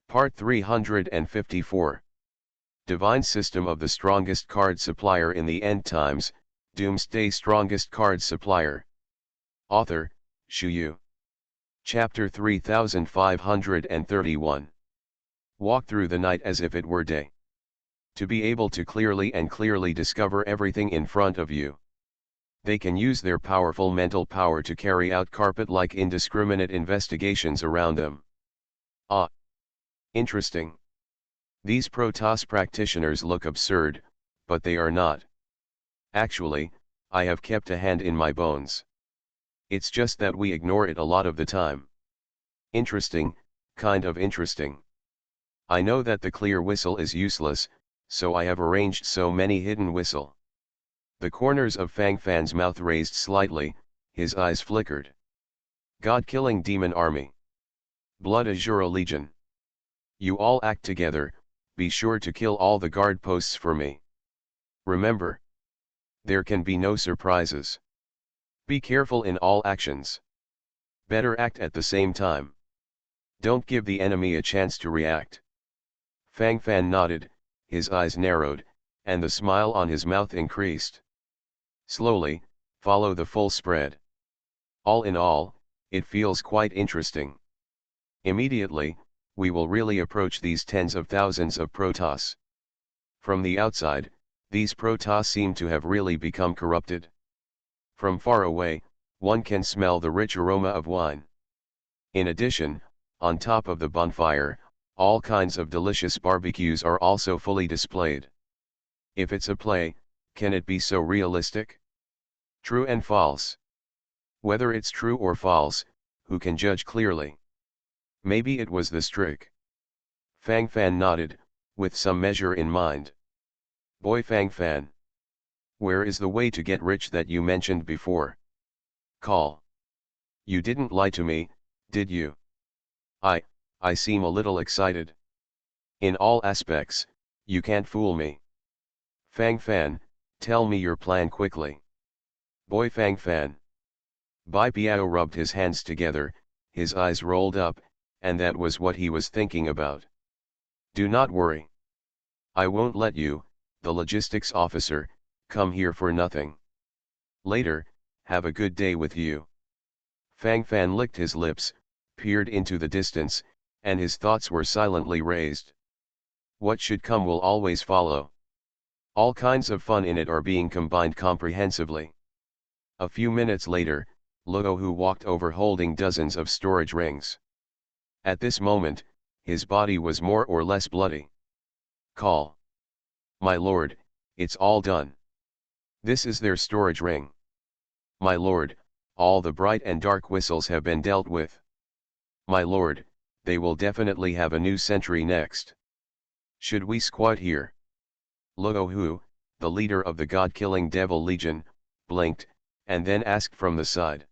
Part 354. Divine System of the Strongest Card Supplier in the End Times, Doomsday Strongest Card Supplier. Author, Shu Yu. Chapter 3531. Walk through the night as if it were day. To be able to clearly discover everything in front of you. They can use their powerful mental power to carry out carpet-like indiscriminate investigations around them. Interesting. These Protoss practitioners look absurd, but they are not. Actually, I have kept a hand in my bones. It's just that we ignore it a lot of the time. Interesting, kind of interesting. I know that the clear whistle is useless, so I have arranged so many hidden whistle. The corners of Fang Fan's mouth raised slightly, his eyes flickered. God-killing demon army. Blood Azure Legion. You all act together, be sure to kill all the guard posts for me. Remember, there can be no surprises. Be careful in all actions. Better act at the same time. Don't give the enemy a chance to react. Fang Fan nodded, his eyes narrowed, and the smile on his mouth increased. Slowly, follow the full spread. All in all, it feels quite interesting. Immediately, we will really approach these tens of thousands of Protoss. From the outside, these Protoss seem to have really become corrupted. From far away, one can smell the rich aroma of wine. In addition, on top of the bonfire, all kinds of delicious barbecues are also fully displayed. If it's a play, can it be so realistic? True and false. Whether it's true or false, who can judge clearly? Maybe it was the trick. Fang Fan nodded, with some measure in mind. Boy Fang Fan. Where is the way to get rich that you mentioned before? Call. You didn't lie to me, did you? I seem a little excited. In all aspects, you can't fool me. Fang Fan, tell me your plan quickly. Boy Fang Fan. Bai Biao rubbed his hands together, his eyes rolled up, and that was what he was thinking about. Do not worry. I won't let you, the logistics officer, come here for nothing. Later, have a good day with you. Fang Fan licked his lips, peered into the distance, and his thoughts were silently raised. What should come will always follow. All kinds of fun in it are being combined comprehensively. A few minutes later, Luo Hu walked over holding dozens of storage rings. At this moment, his body was more or less bloody. Call. My lord, it's all done. This is their storage ring. My lord, all the bright and dark whistles have been dealt with. My lord, they will definitely have a new sentry next. Should we squat here? Luo Hu, the leader of the God-killing Devil Legion, blinked, and then asked from the side.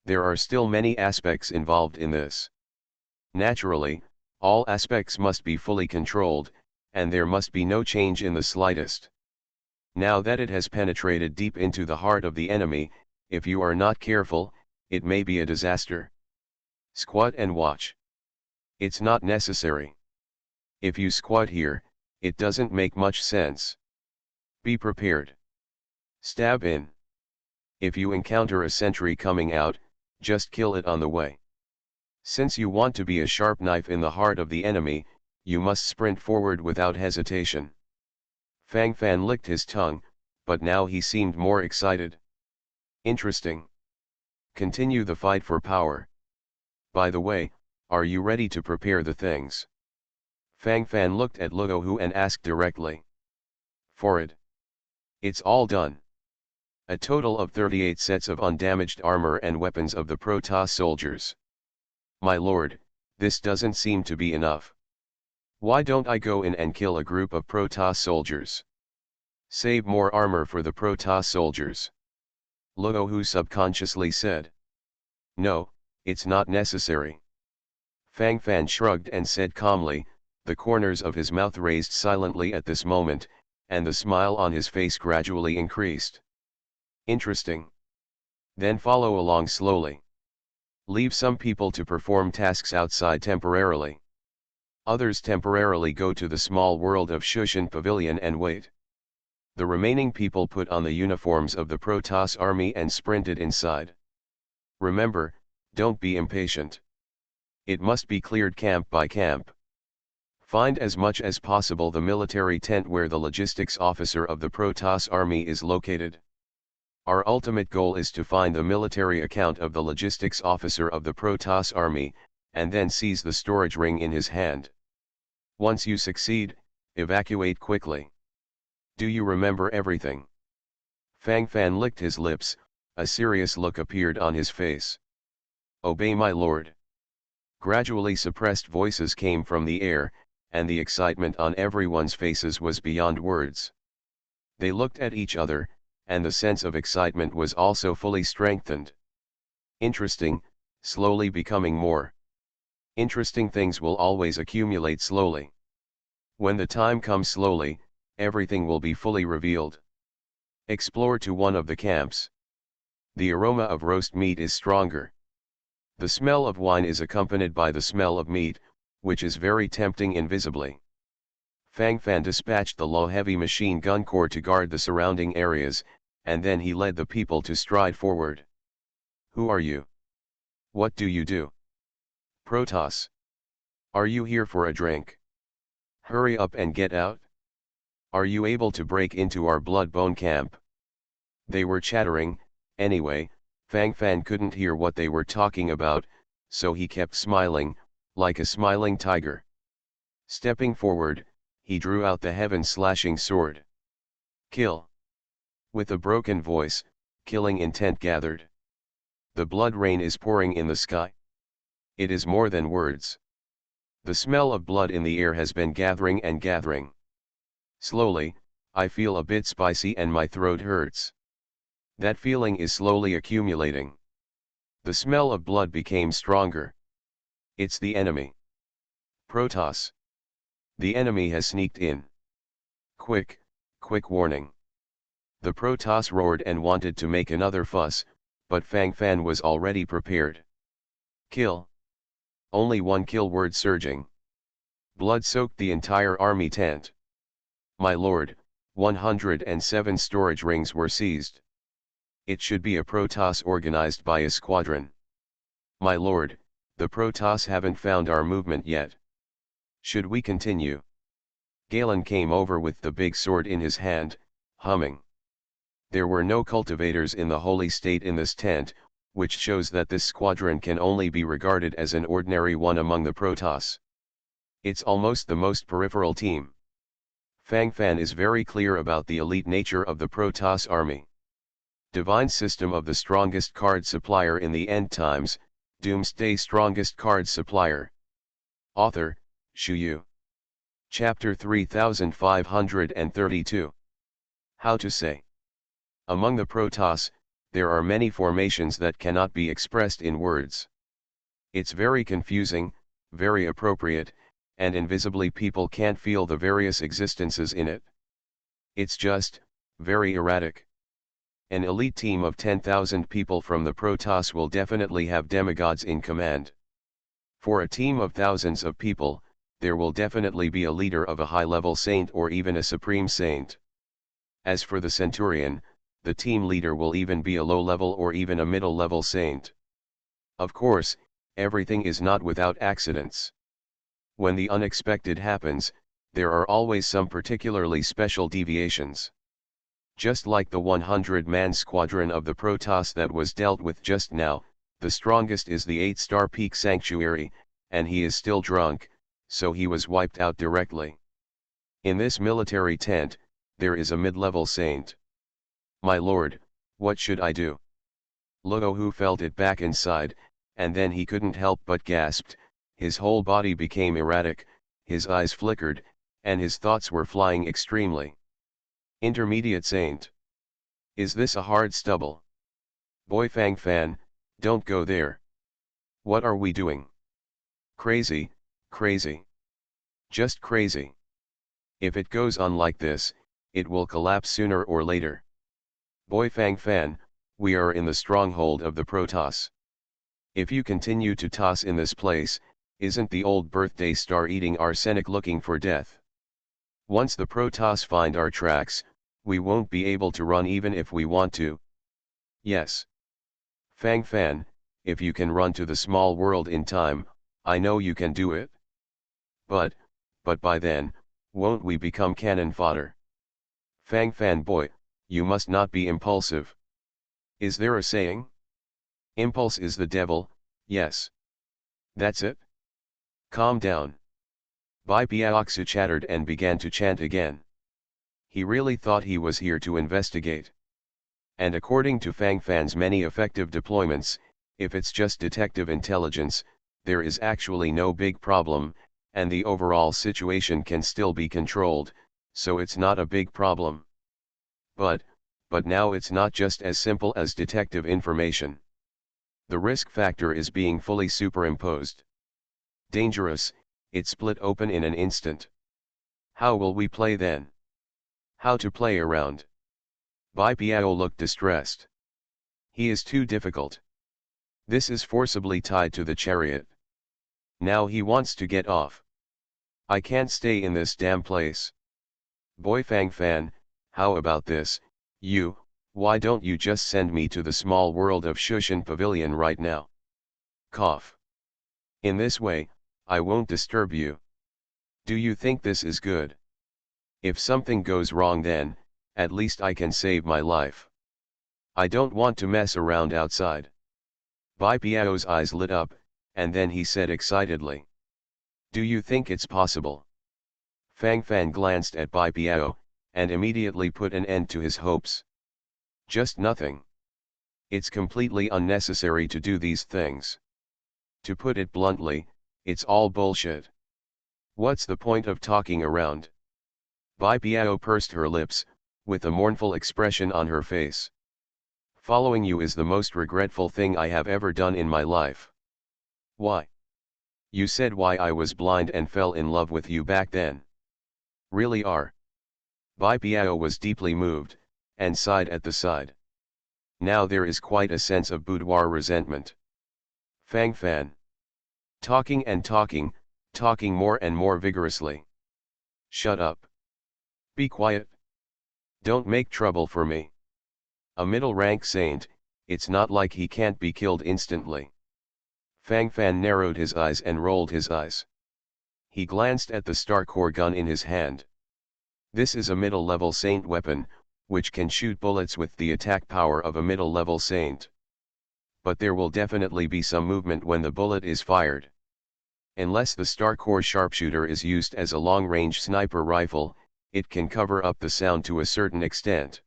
There are still many aspects involved in this. Naturally, all aspects must be fully controlled, and there must be no change in the slightest. Now that it has penetrated deep into the heart of the enemy, if you are not careful, it may be a disaster. Squat and watch. It's not necessary. If you squat here, it doesn't make much sense. Be prepared. Stab in. If you encounter a sentry coming out, just kill it on the way. Since you want to be a sharp knife in the heart of the enemy, you must sprint forward without hesitation. Fang Fan licked his tongue, but now he seemed more excited. Interesting. Continue the fight for power. By the way, are you ready to prepare the things? Fang Fan looked at Luo Hu and asked directly. For it. It's all done. A total of 38 sets of undamaged armor and weapons of the Protoss soldiers. My lord, this doesn't seem to be enough. Why don't I go in and kill a group of Protoss soldiers? Save more armor for the Protoss soldiers. Luo Hu subconsciously said. No, it's not necessary. Fang Fan shrugged and said calmly, the corners of his mouth raised silently at this moment, and the smile on his face gradually increased. Interesting. Then follow along slowly. Leave some people to perform tasks outside temporarily. Others temporarily go to the small world of Shushan Pavilion and wait. The remaining people put on the uniforms of the Protoss army and sprinted inside. Remember, don't be impatient. It must be cleared camp by camp. Find as much as possible the military tent where the logistics officer of the Protoss army is located. Our ultimate goal is to find the military account of the logistics officer of the Protoss army, and then seize the storage ring in his hand. Once you succeed, evacuate quickly. Do you remember everything? Fang Fan licked his lips, a serious look appeared on his face. Obey my lord. Gradually suppressed voices came from the air, and the excitement on everyone's faces was beyond words. They looked at each other, and the sense of excitement was also fully strengthened. Interesting, slowly becoming more. Interesting things will always accumulate slowly. When the time comes slowly, everything will be fully revealed. Explore to one of the camps. The aroma of roast meat is stronger. The smell of wine is accompanied by the smell of meat, which is very tempting invisibly. Fang Fan dispatched the low heavy machine gun corps to guard the surrounding areas, and then he led the people to stride forward. Who are you? What do you do? Protoss. Are you here for a drink? Hurry up and get out. Are you able to break into our blood bone camp? They were chattering, anyway. Fang Fan couldn't hear what they were talking about, so he kept smiling, like a smiling tiger. Stepping forward, he drew out the heaven-slashing sword. Kill. With a broken voice, killing intent gathered. The blood rain is pouring in the sky. It is more than words. The smell of blood in the air has been gathering and gathering. Slowly, I feel a bit spicy and my throat hurts. That feeling is slowly accumulating. The smell of blood became stronger. It's the enemy. Protoss. The enemy has sneaked in. Quick, quick warning. The Protoss roared and wanted to make another fuss, but Fang Fan was already prepared. Kill. Only one kill word surging. Blood soaked the entire army tent. My lord, 107 storage rings were seized. It should be a Protoss organized by a squadron. My lord, the Protoss haven't found our movement yet. Should we continue? Galen came over with the big sword in his hand, humming. There were no cultivators in the holy state in this tent, which shows that this squadron can only be regarded as an ordinary one among the Protoss. It's almost the most peripheral team. Fang Fan is very clear about the elite nature of the Protoss army. Divine system of the strongest card supplier in the end times, Doomsday strongest card supplier. Author, Shu Yu. Chapter 3532. How to say. Among the Protoss, there are many formations that cannot be expressed in words. It's very confusing, very appropriate, and invisibly people can't feel the various existences in it. It's just, very erratic. An elite team of 10,000 people from the Protoss will definitely have demigods in command. For a team of thousands of people, there will definitely be a leader of a high-level saint or even a supreme saint. As for the Centurion, the team leader will even be a low-level or even a middle-level saint. Of course, everything is not without accidents. When the unexpected happens, there are always some particularly special deviations. Just like the 100-man squadron of the Protoss that was dealt with just now, the strongest is the 8-star Peak Sanctuary, and he is still drunk, so he was wiped out directly. In this military tent, there is a mid-level saint. My lord, what should I do? Luo Hu felt it back inside, and then he couldn't help but gasped, his whole body became erratic, his eyes flickered, and his thoughts were flying extremely. Intermediate saint. Is this a hard stubble? Boy Fang Fan, don't go there. What are we doing? Crazy, crazy. Just crazy. If it goes on like this, it will collapse sooner or later. Boy Fang Fan, we are in the stronghold of the Protoss. If you continue to toss in this place, Isn't the old birthday star eating arsenic looking for death? Once the Protoss find our tracks, we won't be able to run even if we want to. Yes. Fang Fan, if you can run to the small world in time, I know you can do it. But by then, won't we become cannon fodder? Fang Fan boy, you must not be impulsive. Is there a saying? Impulse is the devil, yes. That's it? Calm down. Bai Piaoxu chattered and began to chant again. He really thought he was here to investigate. And according to Fang Fan's many effective deployments, if it's just detective intelligence, there is actually no big problem, and the overall situation can still be controlled, so it's not a big problem. But now it's not just as simple as detective information. The risk factor is being fully superimposed. Dangerous, it split open in an instant. How will we play then? How to play around? Bai Piao looked distressed. He is too difficult. This is forcibly tied to the chariot. Now he wants to get off. I can't stay in this damn place. Boy Fang Fan, how about this, why don't you just send me to the small world of Shushan Pavilion right now? Cough. In this way, I won't disturb you. Do you think this is good? If something goes wrong then, at least I can save my life. I don't want to mess around outside. Bai Piao's eyes lit up, and then he said excitedly. Do you think it's possible? Fang Fan glanced at Bai Piao, and immediately put an end to his hopes. Just nothing. It's completely unnecessary to do these things. To put it bluntly, it's all bullshit. What's the point of talking around? Bai Piao pursed her lips, with a mournful expression on her face. Following you is the most regretful thing I have ever done in my life. Why? You said why I was blind and fell in love with you back then. Really are. Bai Piao was deeply moved, and sighed at the side. Now there is quite a sense of boudoir resentment. Fang Fan. Talking and talking, talking more and more vigorously. Shut up. Be quiet. Don't make trouble for me. A middle-rank saint, it's not like he can't be killed instantly. Fang Fan narrowed his eyes and rolled his eyes. He glanced at the Starcore gun in his hand. This is a middle-level saint weapon, which can shoot bullets with the attack power of a middle-level saint. But there will definitely be some movement when the bullet is fired. Unless the Starcore sharpshooter is used as a long-range sniper rifle, it can cover up the sound to a certain extent.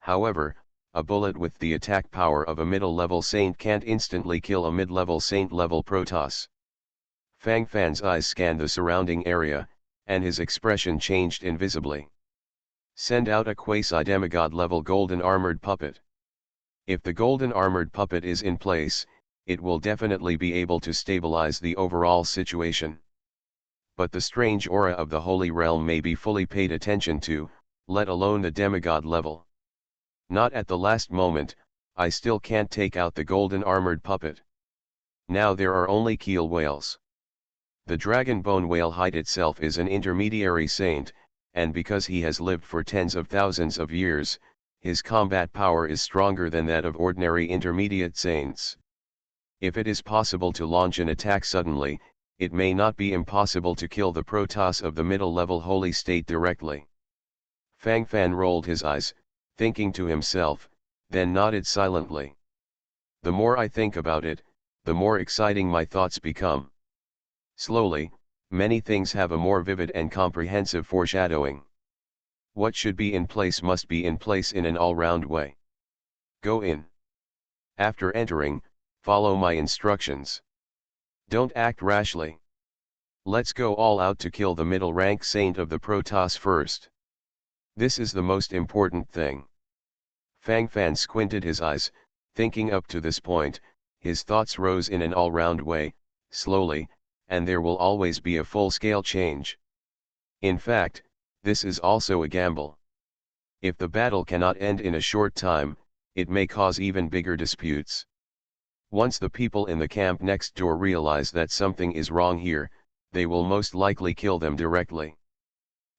However, a bullet with the attack power of a middle-level saint can't instantly kill a mid-level saint-level Protoss. Fang Fan's eyes scanned the surrounding area, and his expression changed invisibly. Send out a quasi-demigod-level golden armored puppet. If the golden armored puppet is in place, it will definitely be able to stabilize the overall situation. But the strange aura of the Holy Realm may be fully paid attention to, let alone the demigod level. Not at the last moment, I still can't take out the golden armored puppet. Now there are only keel whales. The dragon bone whale height itself is an intermediary saint, and because he has lived for tens of thousands of years, his combat power is stronger than that of ordinary intermediate saints. If it is possible to launch an attack suddenly, it may not be impossible to kill the Protoss of the middle-level holy state directly. Fang Fan rolled his eyes, thinking to himself, then nodded silently. The more I think about it, the more exciting my thoughts become. Slowly, many things have a more vivid and comprehensive foreshadowing. What should be in place must be in place in an all-round way. Go in. After entering, follow my instructions. Don't act rashly. Let's go all out to kill the middle-rank saint of the Protoss first. This is the most important thing. Fang Fan squinted his eyes, thinking up to this point, his thoughts rose in an all-round way, slowly, and there will always be a full-scale change. In fact, this is also a gamble. If the battle cannot end in a short time, it may cause even bigger disputes. Once the people in the camp next door realize that something is wrong here, they will most likely kill them directly.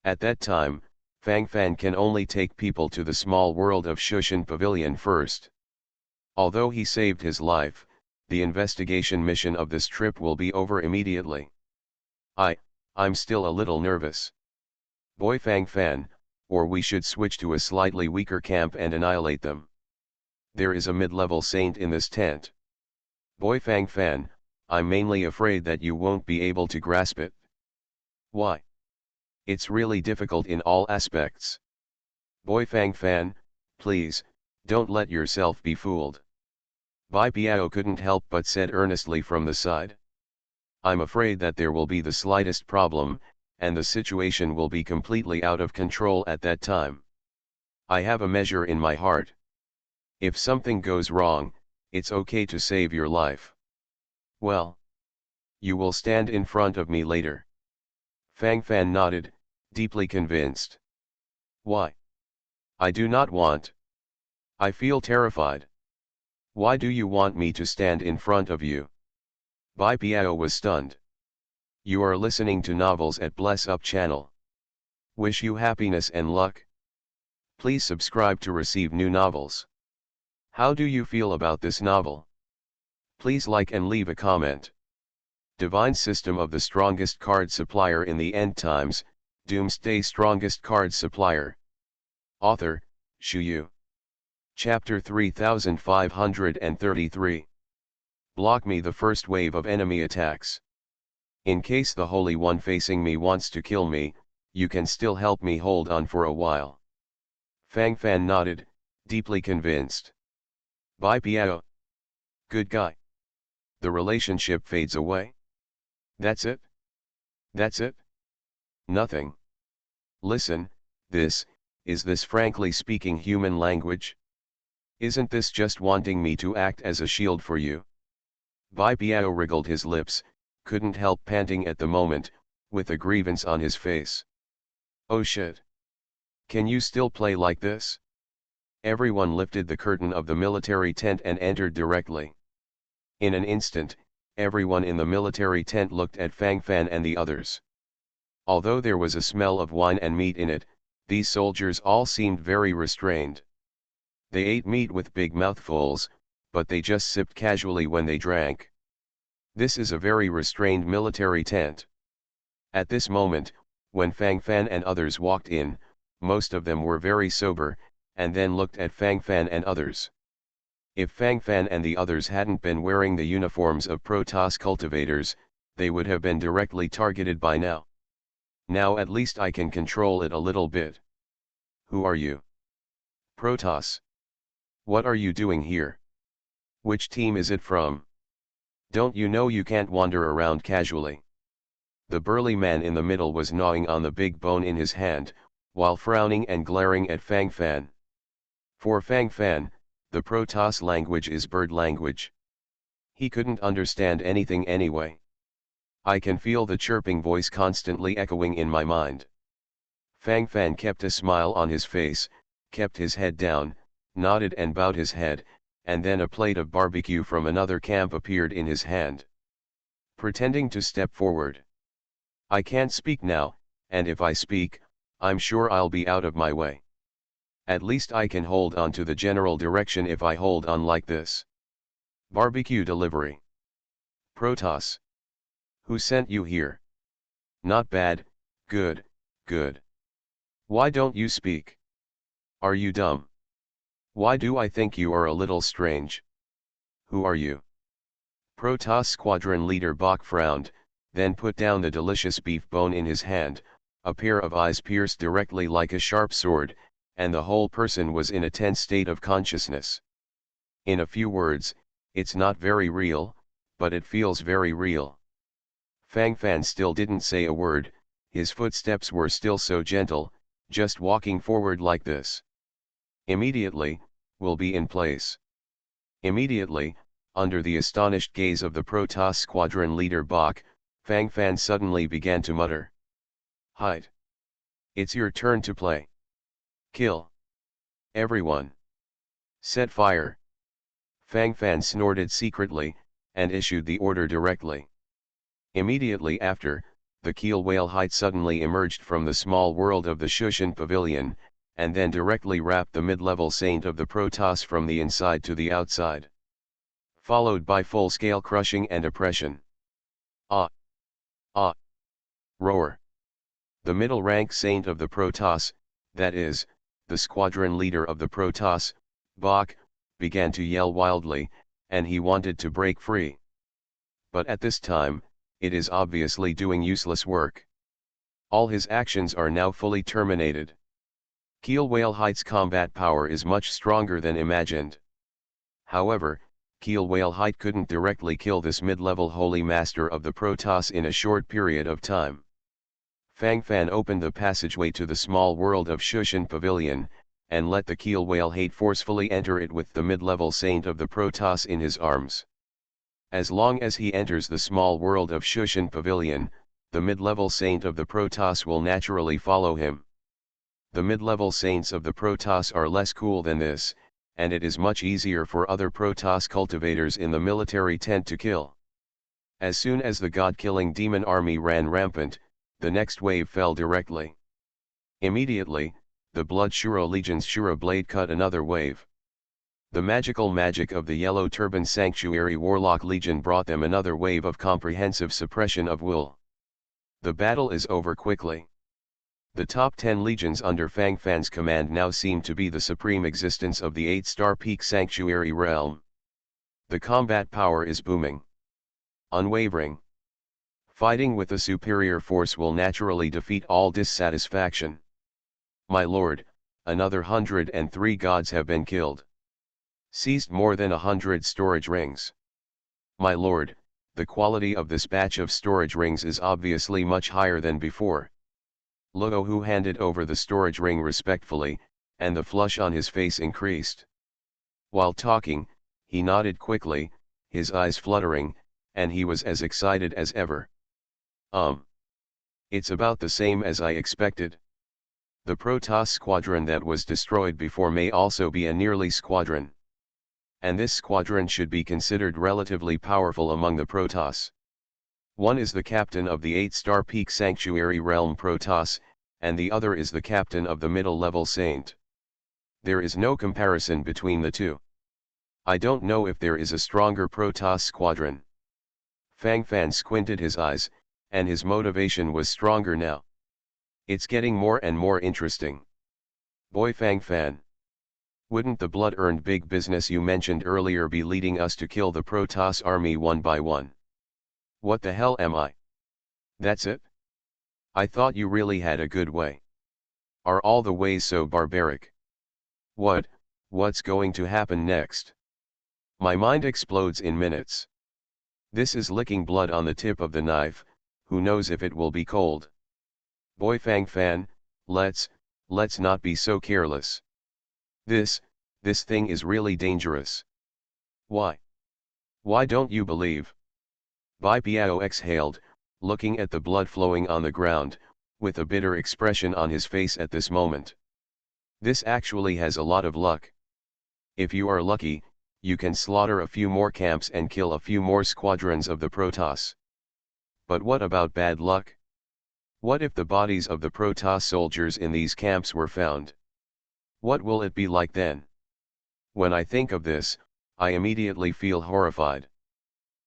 At that time, Fang Fan can only take people to the small world of Shushan Pavilion first. Although he saved his life, the investigation mission of this trip will be over immediately. I'm still a little nervous. Boy Fang Fan, or we should switch to a slightly weaker camp and annihilate them. There is a mid-level saint in this tent. Boy Fang Fan, I'm mainly afraid that you won't be able to grasp it. Why? It's really difficult in all aspects. Boy Fang Fan, please, don't let yourself be fooled. Bai Piao couldn't help but said earnestly from the side. I'm afraid that there will be the slightest problem, and the situation will be completely out of control at that time. I have a measure in my heart. If something goes wrong, it's okay to save your life. Well, you will stand in front of me later. Fang Fan nodded, deeply convinced. Why? I do not want. I feel terrified. Why do you want me to stand in front of you? Bai Piao was stunned. You are listening to novels at Bless Up channel. Wish you happiness and luck. Please subscribe to receive new novels. How do you feel about this novel? Please like and leave a comment. Divine System of the Strongest Card Supplier in the End Times, Doomsday Strongest Card Supplier. Author, Shu Yu. Chapter 3533. Block me the first wave of enemy attacks. In case the Holy One facing me wants to kill me, you can still help me hold on for a while. Fang Fan nodded, deeply convinced. Bai Piao. Good guy. The relationship fades away. That's it? That's it? Nothing. Listen, is this frankly speaking human language? Isn't this just wanting me to act as a shield for you? Bai Piao wriggled his lips, couldn't help panting at the moment, with a grievance on his face. Oh shit. Can you still play like this? Everyone lifted the curtain of the military tent and entered directly. In an instant, everyone in the military tent looked at Fang Fan and the others. Although there was a smell of wine and meat in it, these soldiers all seemed very restrained. They ate meat with big mouthfuls, but they just sipped casually when they drank. This is a very restrained military tent. At this moment, when Fang Fan and others walked in, most of them were very sober, and then looked at Fang Fan and others. If Fang Fan and the others hadn't been wearing the uniforms of Protoss cultivators, they would have been directly targeted by now. Now at least I can control it a little bit. Who are you? Protoss. What are you doing here? Which team is it from? Don't you know you can't wander around casually? The burly man in the middle was gnawing on the big bone in his hand, while frowning and glaring at Fang Fan. For Fang Fan, the Protoss language is bird language. He couldn't understand anything anyway. I can feel the chirping voice constantly echoing in my mind. Fang Fan kept a smile on his face, kept his head down, nodded and bowed his head, and then a plate of barbecue from another camp appeared in his hand. Pretending to step forward. I can't speak now, and if I speak, I'm sure I'll be out of my way. At least I can hold on to the general direction if I hold on like this. Barbecue delivery. Protoss. Who sent you here? Not bad, good, good. Why don't you speak? Are you dumb? Why do I think you are a little strange? Who are you? Protoss Squadron Leader Bach frowned, then put down the delicious beef bone in his hand, a pair of eyes pierced directly like a sharp sword, and the whole person was in a tense state of consciousness. In a few words, it's not very real, but it feels very real. Fang Fan still didn't say a word, his footsteps were still so gentle, just walking forward like this. Immediately, we'll be in place. Immediately, under the astonished gaze of the Protoss Squadron Leader Bach, Fang Fan suddenly began to mutter. Hide. It's your turn to play. Kill. Everyone. Set fire. Fang Fan snorted secretly, and issued the order directly. Immediately after, the keel whale height suddenly emerged from the small world of the Shushan Pavilion, and then directly wrapped the mid-level saint of the Protoss from the inside to the outside. Followed by full-scale crushing and oppression. Ah! Ah! Roar! The middle-rank saint of the Protoss, that is, the squadron leader of the Protoss, Bach, began to yell wildly, and he wanted to break free. But at this time, it is obviously doing useless work. All his actions are now fully terminated. Keel Whale Height's combat power is much stronger than imagined. However, Keel Whale Height couldn't directly kill this mid-level holy master of the Protoss in a short period of time. Fang Fan opened the passageway to the small world of Shushan Pavilion, and let the Keel Whale Height forcefully enter it with the mid-level saint of the Protoss in his arms. As long as he enters the small world of Shushan Pavilion, the mid-level saint of the Protoss will naturally follow him. The mid-level saints of the Protoss are less cool than this, and it is much easier for other Protoss cultivators in the military tent to kill. As soon as the god-killing demon army ran rampant, the next wave fell directly. Immediately, the Blood Shuro Legion's Shuro Blade cut another wave. The magical magic of the Yellow Turban Sanctuary Warlock Legion brought them another wave of comprehensive suppression of will. The battle is over quickly. The top 10 legions under Fang Fan's command now seem to be the supreme existence of the 8-star peak sanctuary realm. The combat power is booming. Unwavering. Fighting with a superior force will naturally defeat all dissatisfaction. My lord, another 103 gods have been killed. Seized more than 100 storage rings. My lord, the quality of this batch of storage rings is obviously much higher than before. Luo Hu handed over the storage ring respectfully, and the flush on his face increased. While talking, he nodded quickly, his eyes fluttering, and he was as excited as ever. It's about the same as I expected. The Protoss squadron that was destroyed before may also be a nearly squadron. And this squadron should be considered relatively powerful among the Protoss. One is the captain of the 8-star peak sanctuary realm Protoss, and the other is the captain of the middle-level saint. There is no comparison between the two. I don't know if there is a stronger Protoss squadron. Fang Fan squinted his eyes, and his motivation was stronger now. It's getting more and more interesting. Boy Fang Fan. Wouldn't the blood-earned big business you mentioned earlier be leading us to kill the Protoss army one by one? What the hell am I? That's it? I thought you really had a good way. Are all the ways so barbaric? What's going to happen next? My mind explodes in minutes. This is licking blood on the tip of the knife, who knows if it will be cold. Boy Fang Fan, let's not be so careless. This thing is really dangerous. Why? Why don't you believe? Bai Piao exhaled, looking at the blood flowing on the ground, with a bitter expression on his face at this moment. This actually has a lot of luck. If you are lucky, you can slaughter a few more camps and kill a few more squadrons of the Protoss. But what about bad luck? What if the bodies of the Protoss soldiers in these camps were found? What will it be like then? When I think of this, I immediately feel horrified.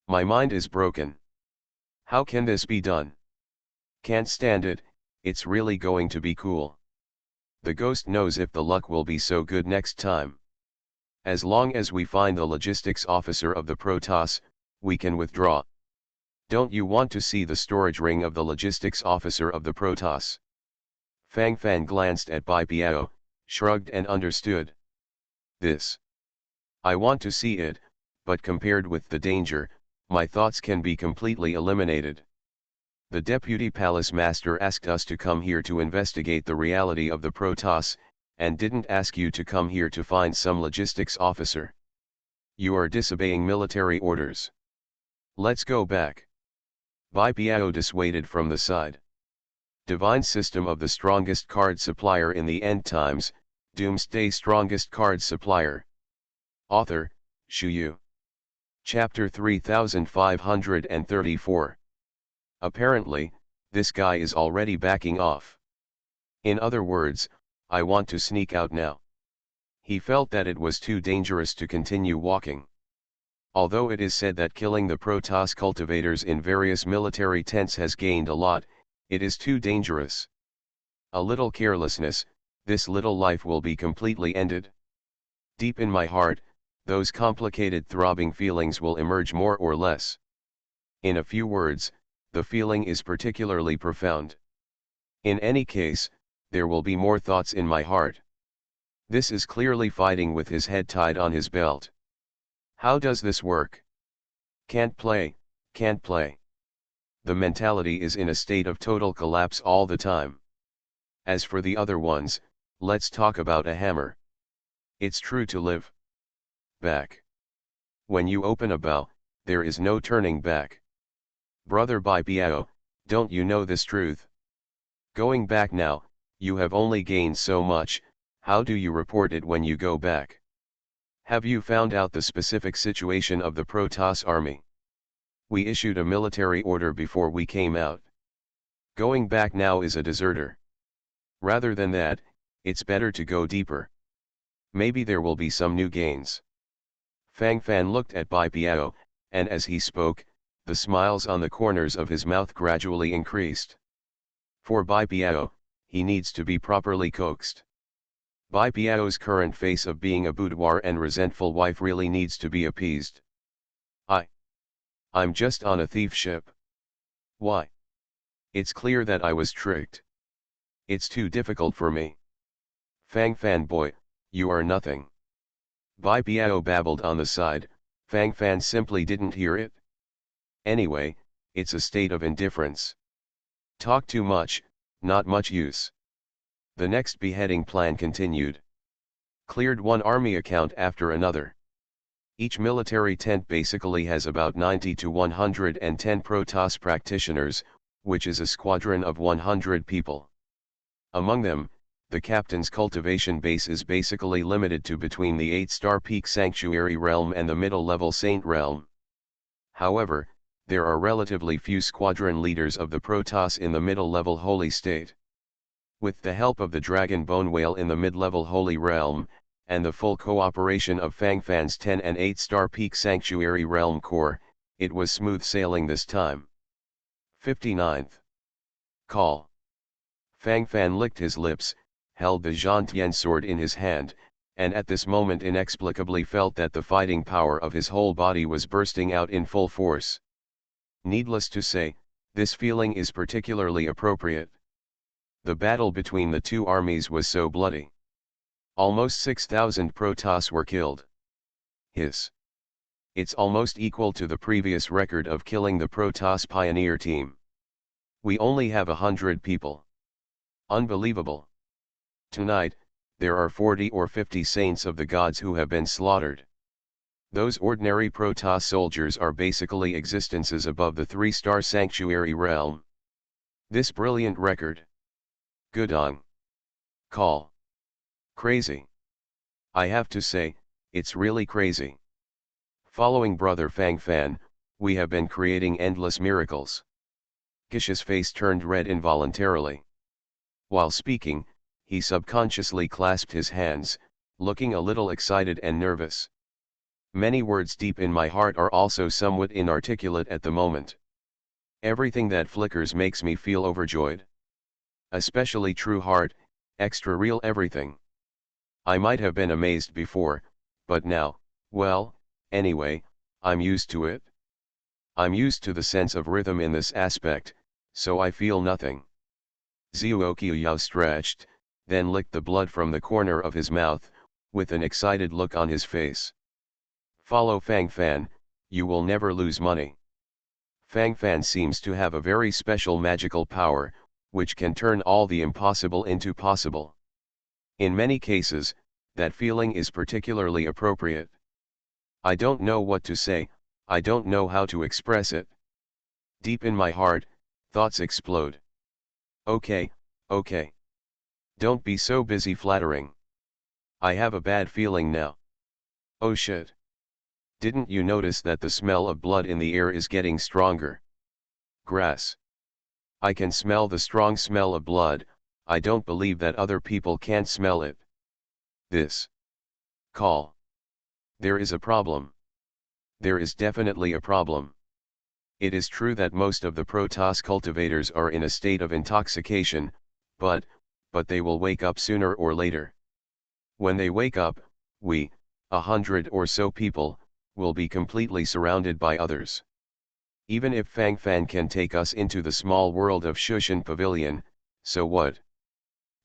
My mind is broken. How can this be done? Can't stand it, it's really going to be cool. The ghost knows if the luck will be so good next time. As long as we find the logistics officer of the Protoss, we can withdraw. Don't you want to see the storage ring of the logistics officer of the Protoss? Fang Fan glanced at Bai Piao, shrugged and understood. This. I want to see it, but compared with the danger, my thoughts can be completely eliminated. The Deputy Palace Master asked us to come here to investigate the reality of the Protoss, and didn't ask you to come here to find some logistics officer. You are disobeying military orders. Let's go back. Bai Piao dissuaded from the side. Divine System of the Strongest Card Supplier in the End Times, Doomsday Strongest Card Supplier. Author, Shuyu. Chapter 3534. Apparently, this guy is already backing off. In other words, I want to sneak out now. He felt that it was too dangerous to continue walking. Although it is said that killing the Protoss cultivators in various military tents has gained a lot, it is too dangerous. A little carelessness, this little life will be completely ended. Deep in my heart, those complicated throbbing feelings will emerge more or less. In a few words, the feeling is particularly profound. In any case, there will be more thoughts in my heart. This is clearly fighting with his head tied on his belt. How does this work? Can't play, can't play. The mentality is in a state of total collapse all the time. As for the other ones, let's talk about a hammer. It's true to live back. When you open a bow, there is no turning back. Brother Bai Biao, don't you know this truth? Going back now, you have only gained so much. How do you report it when you go back? Have you found out the specific situation of the Protoss army? We issued a military order before we came out. Going back now is a deserter. Rather than that, it's better to go deeper. Maybe there will be some new gains. Fang Fan looked at Bai Biao, and as he spoke, the smiles on the corners of his mouth gradually increased. For Bai Biao, he needs to be properly coaxed. Bai Biao's current face of being a boudoir and resentful wife really needs to be appeased. I'm just on a thief ship. Why? It's clear that I was tricked. It's too difficult for me. Fang Fan boy, you are nothing. Bai Biao babbled on the side, Fang Fan simply didn't hear it. Anyway, it's a state of indifference. Talk too much, not much use. The next beheading plan continued. Cleared one army account after another. Each military tent basically has about 90 to 110 Protoss practitioners, which is a squadron of 100 people. Among them, the captain's cultivation base is basically limited to between the 8-star Peak Sanctuary Realm and the middle-level Saint Realm. However, there are relatively few squadron leaders of the Protoss in the middle-level Holy State. With the help of the Dragon Bone Whale in the mid-level Holy Realm, and the full cooperation of Fang Fan's 10 and 8-star Peak Sanctuary Realm Corps, it was smooth sailing this time. 59th. Call. Fang Fan licked his lips, held the Zhantian sword in his hand, and at this moment inexplicably felt that the fighting power of his whole body was bursting out in full force. Needless to say, this feeling is particularly appropriate. The battle between the two armies was so bloody. Almost 6,000 Protoss were killed. It's almost equal to the previous record of killing the Protoss pioneer team. We only have 100 people. Unbelievable. Tonight, there are 40 or 50 saints of the gods who have been slaughtered. Those ordinary Protoss soldiers are basically existences above the 3-star sanctuary realm. This brilliant record. Good on. Call. Crazy. I have to say, it's really crazy. Following Brother Fang Fan, we have been creating endless miracles. Gish's face turned red involuntarily. While speaking, he subconsciously clasped his hands, looking a little excited and nervous. Many words deep in my heart are also somewhat inarticulate at the moment. Everything that flickers makes me feel overjoyed. Especially true heart, extra real everything. I might have been amazed before, but now, well, anyway, I'm used to it. I'm used to the sense of rhythm in this aspect, so I feel nothing. Zhuoqiu stretched, then licked the blood from the corner of his mouth, with an excited look on his face. Follow Fang Fan, you will never lose money. Fang Fan seems to have a very special magical power, which can turn all the impossible into possible. In many cases, that feeling is particularly appropriate. I don't know what to say, I don't know how to express it. Deep in my heart, thoughts explode. Okay. Don't be so busy flattering. I have a bad feeling now. Oh shit. Didn't you notice that the smell of blood in the air is getting stronger? Grass. I can smell the strong smell of blood. I don't believe that other people can't smell it. This. Call. There is a problem. There is definitely a problem. It is true that most of the Protoss cultivators are in a state of intoxication, but they will wake up sooner or later. When they wake up, we, 100 or so people, will be completely surrounded by others. Even if Fang Fan can take us into the small world of Shushan Pavilion, so what?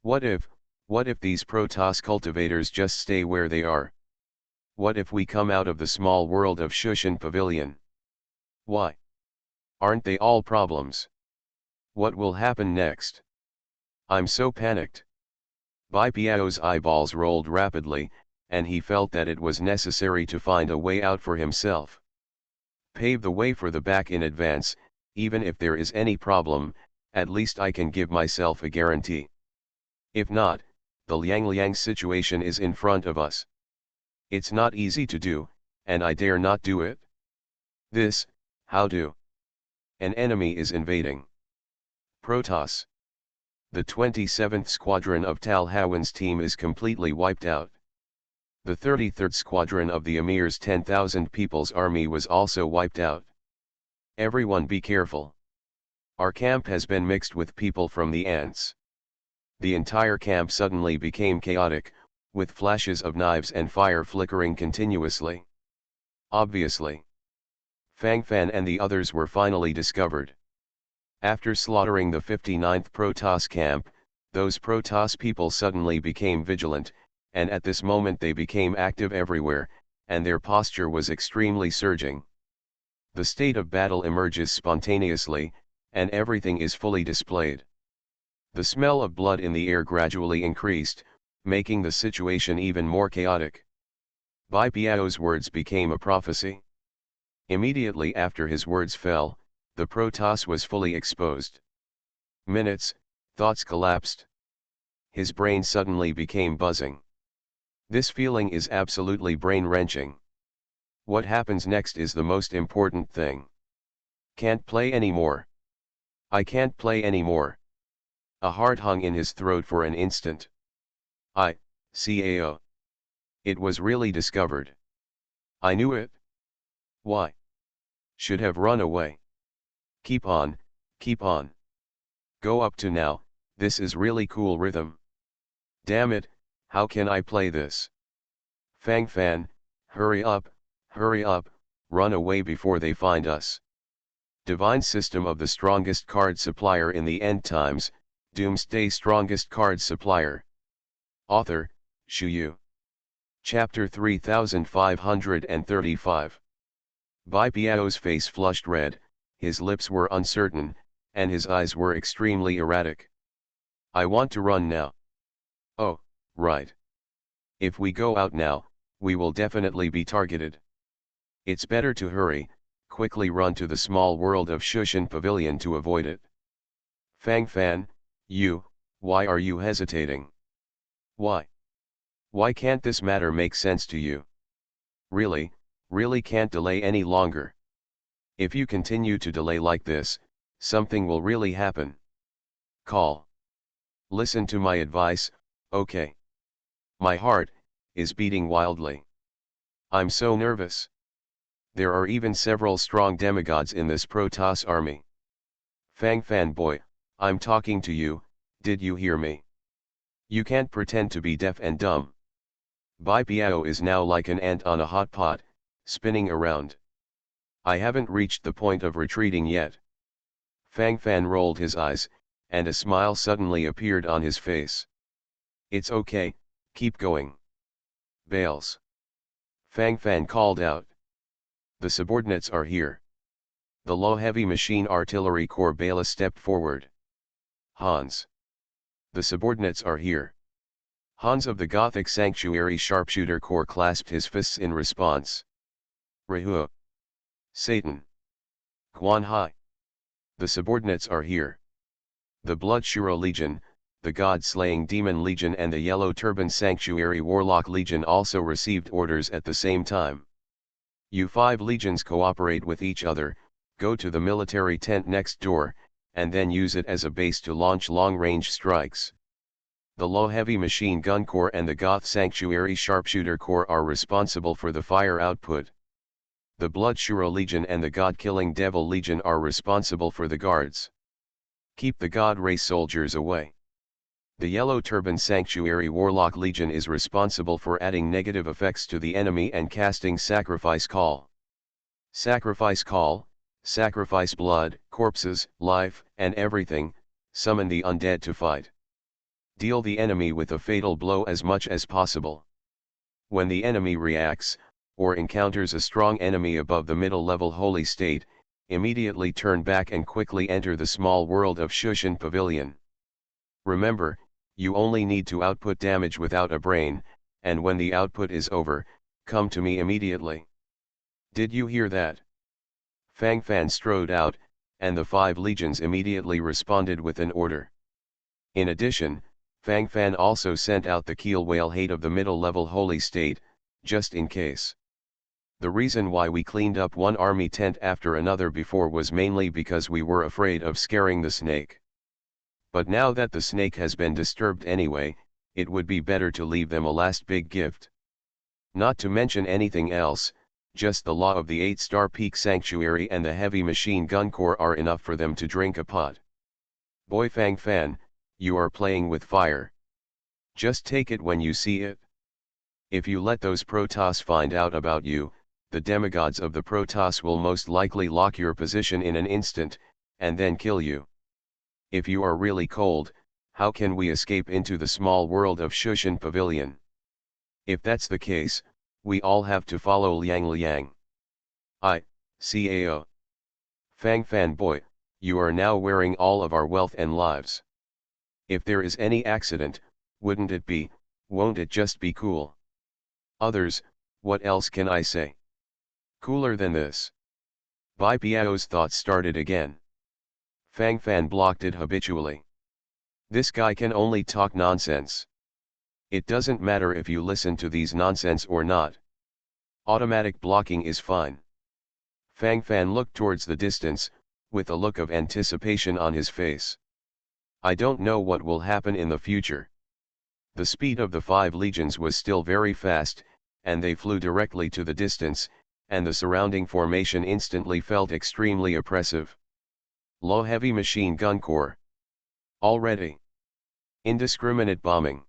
What if these Protoss cultivators just stay where they are? What if we come out of the small world of Shushan Pavilion? Why? Aren't they all problems? What will happen next? I'm so panicked. Bai Piao's eyeballs rolled rapidly, and he felt that it was necessary to find a way out for himself. Pave the way for the back in advance, even if there is any problem, at least I can give myself a guarantee. If not, the Liang situation is in front of us. It's not easy to do, and I dare not do it. This, how do? An enemy is invading. Protoss. The 27th Squadron of Tal Hawan's team is completely wiped out. The 33rd Squadron of the Emir's 10,000 people's army was also wiped out. Everyone be careful. Our camp has been mixed with people from the ants. The entire camp suddenly became chaotic, with flashes of knives and fire flickering continuously. Obviously, Fang Fan and the others were finally discovered. After slaughtering the 59th Protoss camp, those Protoss people suddenly became vigilant, and at this moment they became active everywhere, and their posture was extremely surging. The state of battle emerges spontaneously, and everything is fully displayed. The smell of blood in the air gradually increased, making the situation even more chaotic. Bai Piao's words became a prophecy. Immediately after his words fell, the Protoss was fully exposed. Minutes, thoughts collapsed. His brain suddenly became buzzing. This feeling is absolutely brain-wrenching. What happens next is the most important thing. Can't play anymore. I can't play anymore. A heart hung in his throat for an instant. CAO. It was really discovered. I knew it. Why? Should have run away. Keep on, keep on. Go up to now, this is really cool rhythm. Damn it, how can I play this? Fang Fan, hurry up, run away before they find us. Divine System of the Strongest Card Supplier in the End Times, Doomsday Strongest Card Supplier. Author, Shu Yu. Chapter 3535. Bai Piao's face flushed red, his lips were uncertain, and his eyes were extremely erratic. I want to run now. Oh, right. If we go out now, we will definitely be targeted. It's better to hurry, quickly run to the small world of Shushan Pavilion to avoid it. Fang Fan, why are you hesitating? Why? Why can't this matter make sense to you? Really can't delay any longer. If you continue to delay like this, something will really happen. Call. Listen to my advice, okay? My heart is beating wildly. I'm so nervous. There are even several strong demigods in this Protoss army. Fang Fan boy, I'm talking to you, did you hear me? You can't pretend to be deaf and dumb. Bai Piao is now like an ant on a hot pot, spinning around. I haven't reached the point of retreating yet. Fang Fan rolled his eyes, and a smile suddenly appeared on his face. It's okay, keep going. Bales. Fang Fan called out. The subordinates are here. The low heavy machine artillery corps Bela stepped forward. Hans. The subordinates are here. Hans of the Gothic Sanctuary Sharpshooter Corps clasped his fists in response. Rahu. Satan. Quan Hai. The subordinates are here. The Blood Shuro Legion, the God-slaying Demon Legion and the Yellow Turban Sanctuary Warlock Legion also received orders at the same time. You 5 legions cooperate with each other, go to the military tent next door, and then use it as a base to launch long-range strikes. The Low Heavy Machine Gun Corps and the Goth Sanctuary Sharpshooter Corps are responsible for the fire output. The Blood Shura Legion and the God-Killing Devil Legion are responsible for the guards. Keep the God Race soldiers away. The Yellow Turban Sanctuary Warlock Legion is responsible for adding negative effects to the enemy and casting Sacrifice Call. Sacrifice Call, sacrifice blood, corpses, life, and everything, summon the undead to fight. Deal the enemy with a fatal blow as much as possible. When the enemy reacts, or encounters a strong enemy above the middle level holy state, immediately turn back and quickly enter the small world of Shushan Pavilion. Remember, you only need to output damage without a brain, and when the output is over, come to me immediately. Did you hear that? Fang Fan strode out, and the 5 legions immediately responded with an order. In addition, Fang Fan also sent out the Keel Whale Hate of the middle level holy state, just in case. The reason why we cleaned up one army tent after another before was mainly because we were afraid of scaring the snake. But now that the snake has been disturbed anyway, it would be better to leave them a last big gift. Not to mention anything else, just the law of the 8-star Peak Sanctuary and the Heavy Machine Gun Corps are enough for them to drink a pot. Boy Fang Fan, you are playing with fire. Just take it when you see it. If you let those Protoss find out about you, the demigods of the Protoss will most likely lock your position in an instant, and then kill you. If you are really cold, how can we escape into the small world of Shushan Pavilion? If that's the case, we all have to follow Liang Liang. Cao. Fang Fan boy, you are now wearing all of our wealth and lives. If there is any accident, won't it just be cool? Others, what else can I say? Cooler than this. Bai Piao's thoughts started again. Fang Fan blocked it habitually. This guy can only talk nonsense. It doesn't matter if you listen to these nonsense or not. Automatic blocking is fine. Fang Fan looked towards the distance, with a look of anticipation on his face. I don't know what will happen in the future. The speed of the 5 legions was still very fast, and they flew directly to the distance, and the surrounding formation instantly felt extremely oppressive. Low Heavy Machine Gun Corps. Already. Indiscriminate bombing.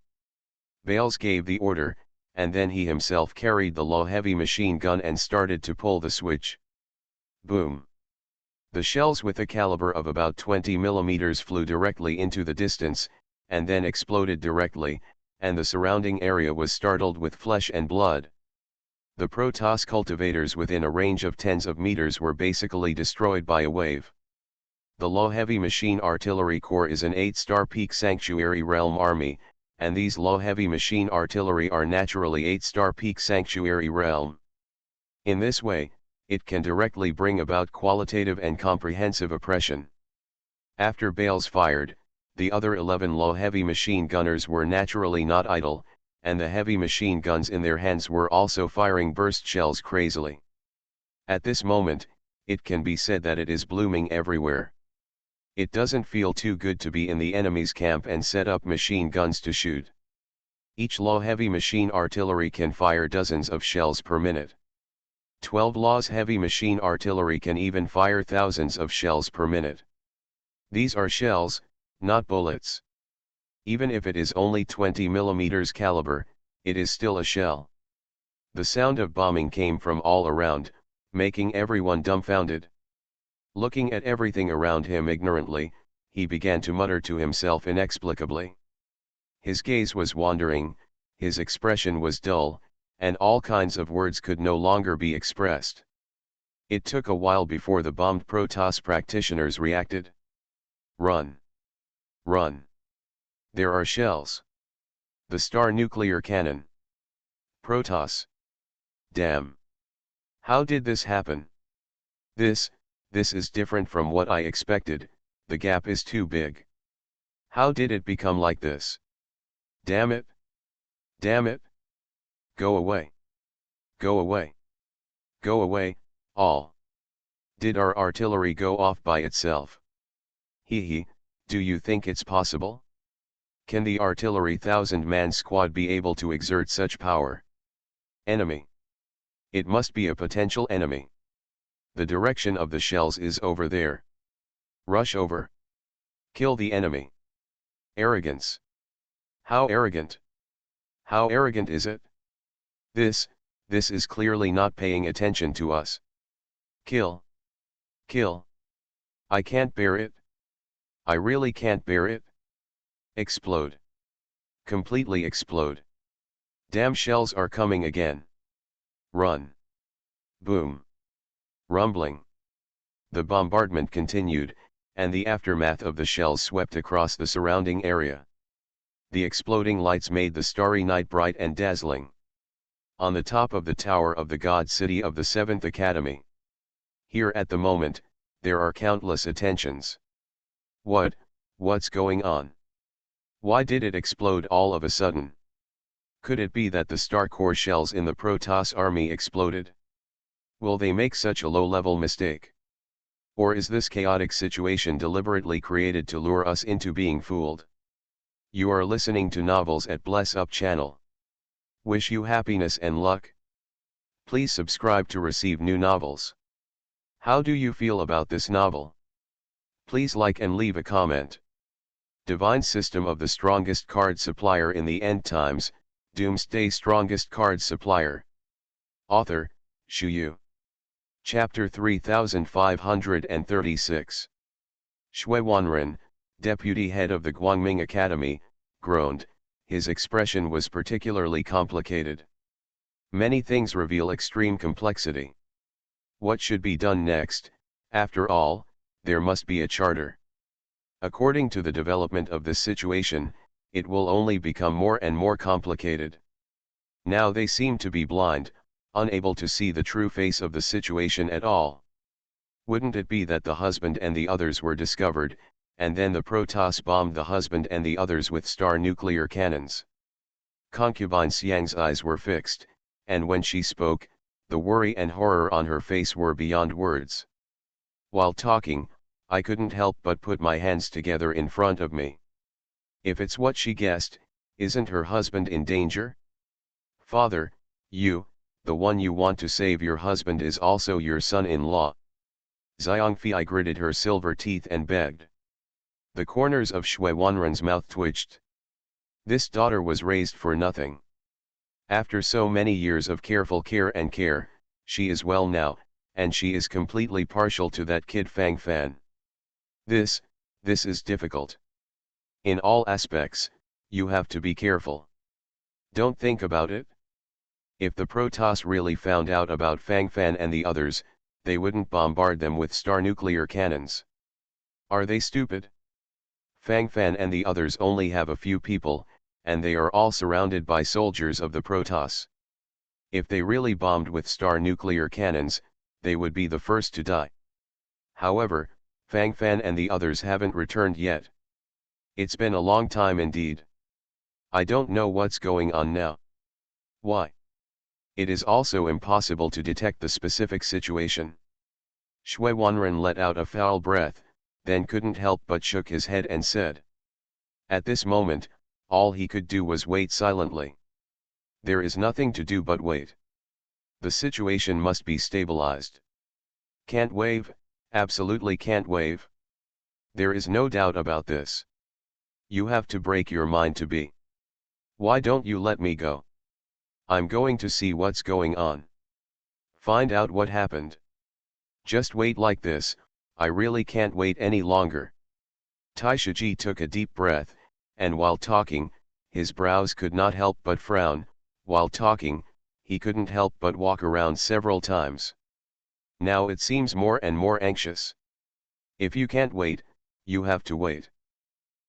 Bales gave the order, and then he himself carried the low heavy machine gun and started to pull the switch. Boom. The shells with a caliber of about 20 mm flew directly into the distance, and then exploded directly, and the surrounding area was startled with flesh and blood. The Protoss cultivators within a range of tens of meters were basically destroyed by a wave. The Low Heavy Machine Artillery Corps is an 8-star Peak Sanctuary Realm Army, and these Low Heavy Machine Artillery are naturally 8-star Peak Sanctuary Realm. In this way, it can directly bring about qualitative and comprehensive oppression. After Bales fired, the other 11 Low Heavy Machine Gunners were naturally not idle, and the heavy machine guns in their hands were also firing burst shells crazily. At this moment, it can be said that it is blooming everywhere. It doesn't feel too good to be in the enemy's camp and set up machine guns to shoot. Each low heavy machine artillery can fire dozens of shells per minute. 12 Law's heavy machine artillery can even fire thousands of shells per minute. These are shells, not bullets. Even if it is only 20 mm caliber, it is still a shell. The sound of bombing came from all around, making everyone dumbfounded. Looking at everything around him ignorantly, he began to mutter to himself inexplicably. His gaze was wandering, his expression was dull, and all kinds of words could no longer be expressed. It took a while before the bombed Protoss practitioners reacted. Run! Run! There are shells. The Star Nuclear Cannon. Protoss. Damn. How did this happen? This is different from what I expected, the gap is too big. How did it become like this? Damn it! Damn it! Go away! Go away! Go away, all. Did our artillery go off by itself? Hee, do you think it's possible? Can the artillery 1,000-man squad be able to exert such power? Enemy. It must be a potential enemy. The direction of the shells is over there. Rush over. Kill the enemy. Arrogance. How arrogant? How arrogant is it? This is clearly not paying attention to us. Kill. Kill. I can't bear it. I really can't bear it. Explode. Completely explode. Damn shells are coming again. Run. Boom. Rumbling. The bombardment continued, and the aftermath of the shells swept across the surrounding area. The exploding lights made the starry night bright and dazzling. On the top of the tower of the God City of the 7th Academy. Here at the moment, there are countless attentions. What's going on? Why did it explode all of a sudden? Could it be that the star core shells in the Protoss army exploded? Will they make such a low-level mistake? Or is this chaotic situation deliberately created to lure us into being fooled? You are listening to Novels at Bless Up channel. Wish you happiness and luck. Please subscribe to receive new novels. How do you feel about this novel? Please like and leave a comment. Divine System of the Strongest Card Supplier in the End Times, Doomsday Strongest Card Supplier. Author, Shu Yu. Chapter 3536. Shui Wanren, deputy head of the Guangming Academy, groaned. His expression was particularly complicated. Many things reveal extreme complexity. What should be done next? After all, there must be a charter. According to the development of this situation, it will only become more and more complicated. Now they seem to be blind, unable to see the true face of the situation at all. Wouldn't it be that the husband and the others were discovered, and then the Protoss bombed the husband and the others with star nuclear cannons? Concubine Xiang's eyes were fixed, and when she spoke, the worry and horror on her face were beyond words. While talking, I couldn't help but put my hands together in front of me. If it's what she guessed, isn't her husband in danger? Father, you, the one you want to save your husband is also your son-in-law. Xiangfei gritted her silver teeth and begged. The corners of Shui Wanren's mouth twitched. This daughter was raised for nothing. After so many years of careful care and care, she is well now, and she is completely partial to that kid Fang Fan. This is difficult. In all aspects, you have to be careful. Don't think about it. If the Protoss really found out about Fang Fan and the others, they wouldn't bombard them with star nuclear cannons. Are they stupid? Fang Fan and the others only have a few people, and they are all surrounded by soldiers of the Protoss. If they really bombed with star nuclear cannons, they would be the first to die. However, Fang Fan and the others haven't returned yet. It's been a long time indeed. I don't know what's going on now. Why? It is also impossible to detect the specific situation. Shui Wanren let out a foul breath, then couldn't help but shook his head and said. At this moment, all he could do was wait silently. There is nothing to do but wait. The situation must be stabilized. Can't wave, absolutely can't wave. There is no doubt about this. You have to break your mind to be. Why don't you let me go? I'm going to see what's going on. Find out what happened. Just wait like this, I really can't wait any longer. Taishaji took a deep breath, and while talking, his brows could not help but frown. While talking, he couldn't help but walk around several times. Now it seems more and more anxious. If you can't wait, you have to wait.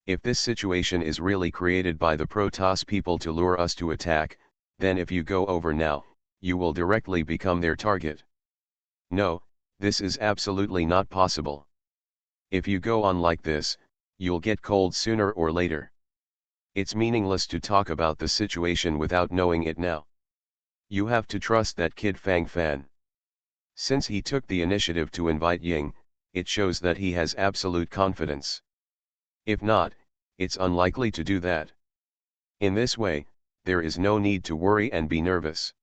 If this situation is really created by the Protoss people to lure us to attack, then if you go over now, you will directly become their target. No, this is absolutely not possible. If you go on like this, you'll get cold sooner or later. It's meaningless to talk about the situation without knowing it now. You have to trust that kid Fang Fan. Since he took the initiative to invite Ying, it shows that he has absolute confidence. If not, it's unlikely to do that. In this way, there is no need to worry and be nervous.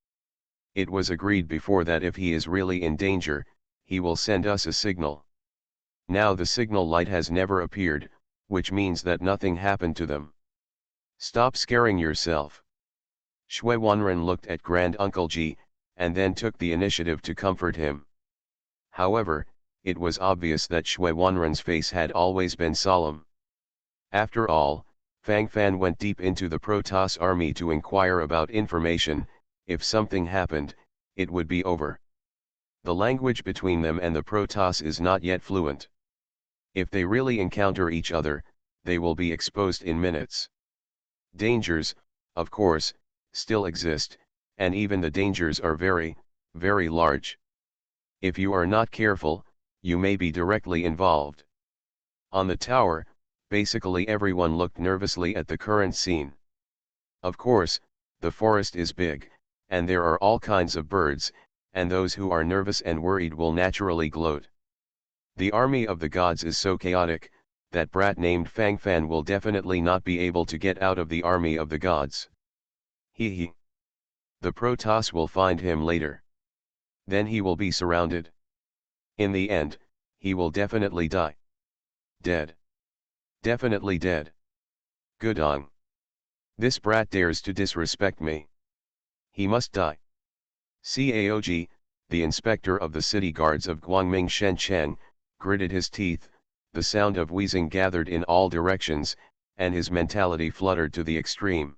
It was agreed before that if he is really in danger, he will send us a signal. Now the signal light has never appeared, which means that nothing happened to them. Stop scaring yourself. Shui Wanren looked at Grand Uncle Ji, and then took the initiative to comfort him. However, it was obvious that Shui Wanren's face had always been solemn. After all, Fang Fan went deep into the Protoss army to inquire about information. If something happened, it would be over. The language between them and the Protoss is not yet fluent. If they really encounter each other, they will be exposed in minutes. Dangers, of course, still exist, and even the dangers are very, very large. If you are not careful, you may be directly involved. On the tower, basically everyone looked nervously at the current scene. Of course, the forest is big, and there are all kinds of birds, and those who are nervous and worried will naturally gloat. The army of the gods is so chaotic, that brat named Fang Fan will definitely not be able to get out of the army of the gods. He. The Protoss will find him later. Then he will be surrounded. In the end, he will definitely die. Dead. Definitely dead. Gudong. This brat dares to disrespect me. He must die. Caog, the inspector of the city guards of Guangming Shenzhen, gritted his teeth, the sound of wheezing gathered in all directions, and his mentality fluttered to the extreme.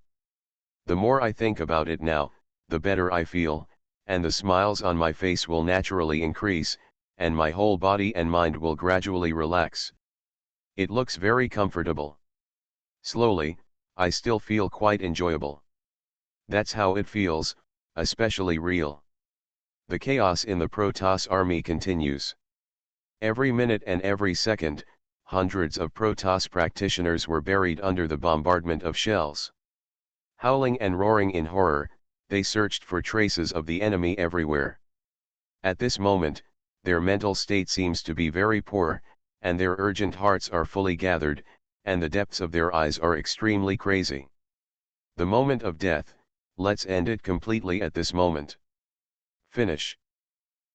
The more I think about it now, the better I feel, and the smiles on my face will naturally increase, and my whole body and mind will gradually relax. It looks very comfortable. Slowly, I still feel quite enjoyable. That's how it feels, especially real. The chaos in the Protoss army continues. Every minute and every second, hundreds of Protoss practitioners were buried under the bombardment of shells. Howling and roaring in horror, they searched for traces of the enemy everywhere. At this moment, their mental state seems to be very poor, and their urgent hearts are fully gathered, and the depths of their eyes are extremely crazy. The moment of death, let's end it completely at this moment. Finish.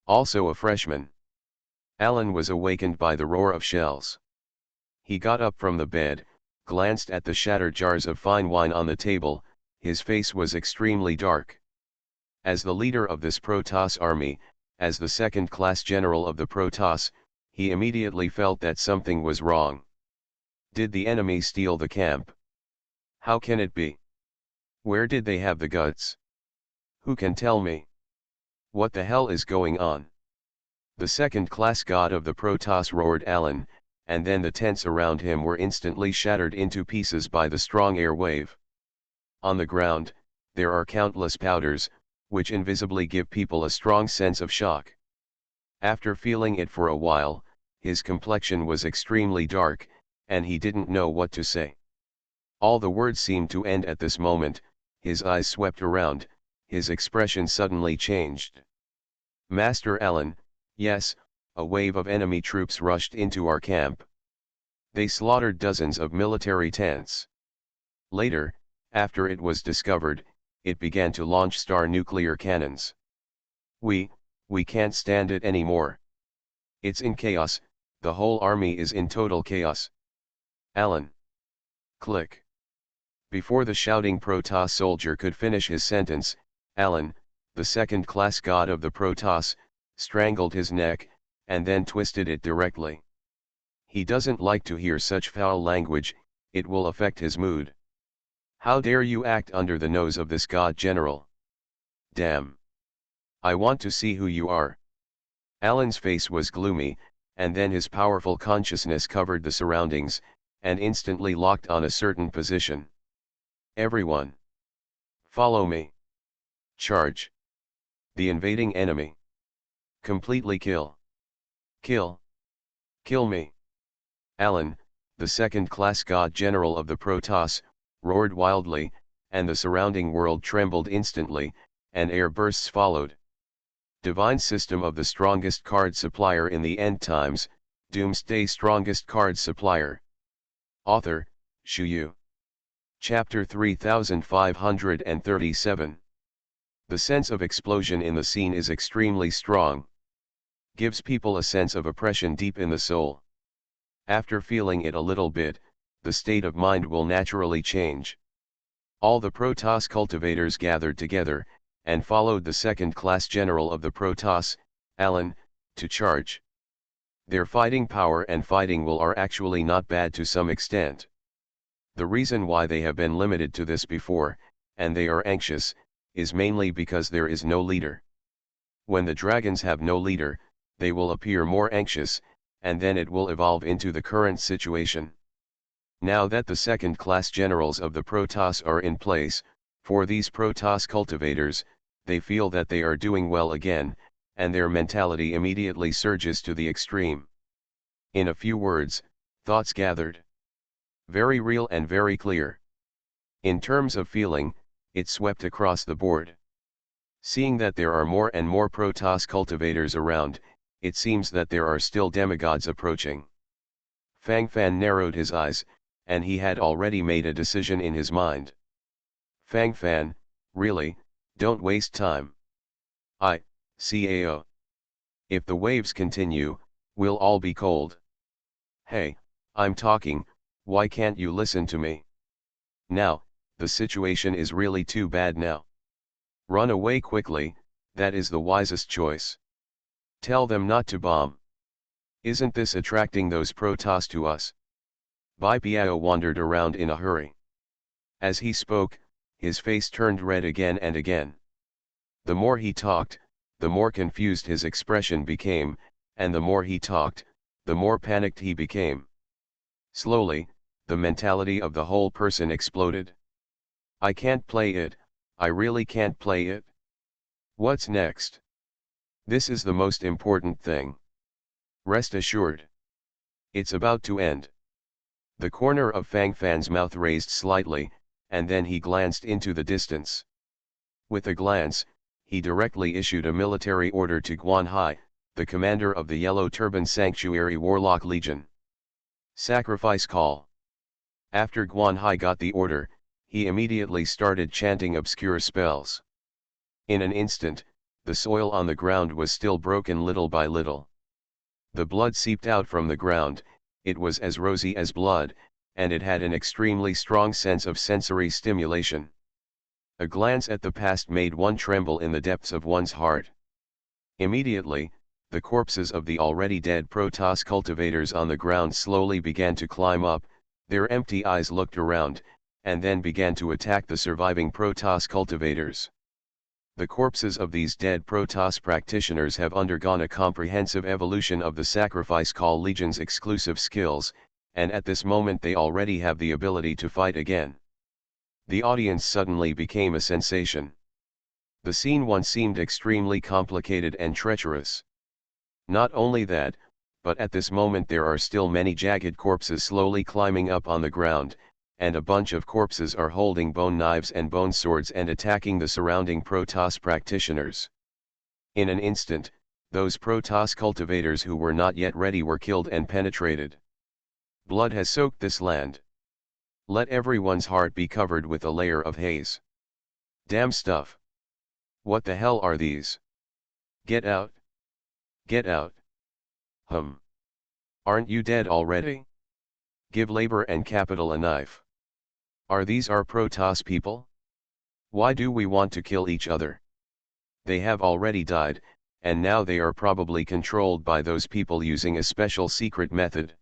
Also a freshman. Alan was awakened by the roar of shells. He got up from the bed, glanced at the shattered jars of fine wine on the table. His face was extremely dark. As the leader of this Protoss army, as the second-class general of the Protoss, he immediately felt that something was wrong. Did the enemy steal the camp? How can it be? Where did they have the guts? Who can tell me? What the hell is going on? The second-class god of the Protoss roared Alan, and then the tents around him were instantly shattered into pieces by the strong air wave. On the ground, there are countless powders, which invisibly give people a strong sense of shock. After feeling it for a while, his complexion was extremely dark, and he didn't know what to say. All the words seemed to end at this moment. His eyes swept around, his expression suddenly changed. Master Alan, yes, a wave of enemy troops rushed into our camp. They slaughtered dozens of military tents. Later, after it was discovered, it began to launch star nuclear cannons. We can't stand it anymore. It's in chaos, the whole army is in total chaos. Alan. Click. Before the shouting Protoss soldier could finish his sentence, Alan, the second-class god of the Protoss, strangled his neck, and then twisted it directly. He doesn't like to hear such foul language, it will affect his mood. How dare you act under the nose of this god general? Damn. I want to see who you are. Alan's face was gloomy, and then his powerful consciousness covered the surroundings, and instantly locked on a certain position. Everyone. Follow me. Charge. The invading enemy. Completely kill. Kill. Kill me. Alan, the second-class god general of the Protoss, roared wildly, and the surrounding world trembled instantly, and air bursts followed. Divine system of the strongest card supplier in the end times, Doomsday strongest card supplier. Author, Shu Yu. Chapter 3537. The sense of explosion in the scene is extremely strong. Gives people a sense of oppression deep in the soul. After feeling it a little bit, the state of mind will naturally change. All the Protoss cultivators gathered together, and followed the second-class general of the Protoss, Alan, to charge. Their fighting power and fighting will are actually not bad to some extent. The reason why they have been limited to this before, and they are anxious, is mainly because there is no leader. When the dragons have no leader, they will appear more anxious, and then it will evolve into the current situation. Now that the second-class generals of the Protoss are in place, for these Protoss cultivators, they feel that they are doing well again, and their mentality immediately surges to the extreme. In a few words, thoughts gathered. Very real and very clear. In terms of feeling, it swept across the board. Seeing that there are more and more Protoss cultivators around, it seems that there are still demigods approaching. Fang Fan narrowed his eyes, and he had already made a decision in his mind. Fang Fan, really, don't waste time. CAO. If the waves continue, we'll all be cold. Hey, I'm talking, why can't you listen to me? Now, the situation is really too bad now. Run away quickly, that is the wisest choice. Tell them not to bomb. Isn't this attracting those Protoss to us? Bai Piao wandered around in a hurry. As he spoke, his face turned red again and again. The more he talked, the more confused his expression became, and the more he talked, the more panicked he became. Slowly, the mentality of the whole person exploded. I can't play it, I really can't play it. What's next? This is the most important thing. Rest assured. It's about to end. The corner of Fang Fan's mouth raised slightly, and then he glanced into the distance. With a glance, he directly issued a military order to Guan Hai, the commander of the Yellow Turban Sanctuary Warlock Legion. Sacrifice call. After Guan Hai got the order, he immediately started chanting obscure spells. In an instant, the soil on the ground was still broken little by little. The blood seeped out from the ground, it was as rosy as blood, and it had an extremely strong sense of sensory stimulation. A glance at the past made one tremble in the depths of one's heart. Immediately, the corpses of the already dead Protoss cultivators on the ground slowly began to climb up, their empty eyes looked around, and then began to attack the surviving Protoss cultivators. The corpses of these dead Protoss practitioners have undergone a comprehensive evolution of the Sacrifice Call Legion's exclusive skills, and at this moment they already have the ability to fight again. The audience suddenly became a sensation. The scene once seemed extremely complicated and treacherous. Not only that, but at this moment there are still many jagged corpses slowly climbing up on the ground, and a bunch of corpses are holding bone knives and bone swords and attacking the surrounding Protoss practitioners. In an instant, those Protoss cultivators who were not yet ready were killed and penetrated. Blood has soaked this land. Let everyone's heart be covered with a layer of haze. Damn stuff. What the hell are these? Get out. Get out. Aren't you dead already? Give labor and capital a knife. Are these our Protoss people? Why do we want to kill each other? They have already died, and now they are probably controlled by those people using a special secret method.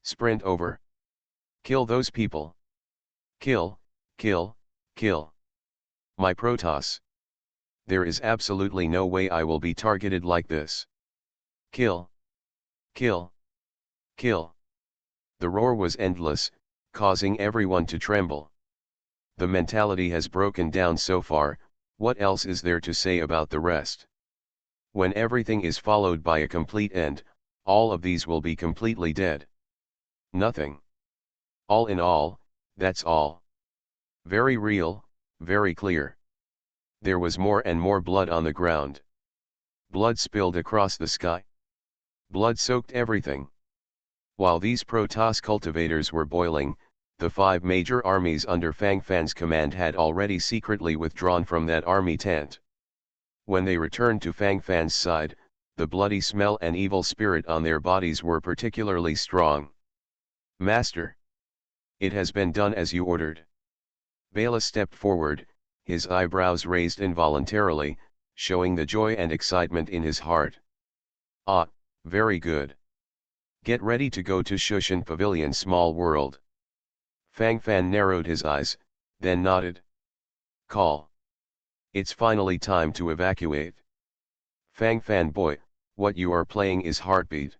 Sprint over. Kill those people. Kill, kill, kill. My Protoss. There is absolutely no way I will be targeted like this. Kill. Kill. Kill. The roar was endless, causing everyone to tremble. The mentality has broken down so far, what else is there to say about the rest? When everything is followed by a complete end, all of these will be completely dead. Nothing. All in all, that's all. Very real, very clear. There was more and more blood on the ground. Blood spilled across the sky. Blood soaked everything. While these Protoss cultivators were boiling, the 5 major armies under Fang Fan's command had already secretly withdrawn from that army tent. When they returned to Fang Fan's side, the bloody smell and evil spirit on their bodies were particularly strong. "Master! It has been done as you ordered." Bela stepped forward, his eyebrows raised involuntarily, showing the joy and excitement in his heart. "Ah, very good. Get ready to go to Shushan Pavilion Small World." Fang Fan narrowed his eyes, then nodded. "Call. It's finally time to evacuate." "Fang Fan boy, what you are playing is Heartbeat.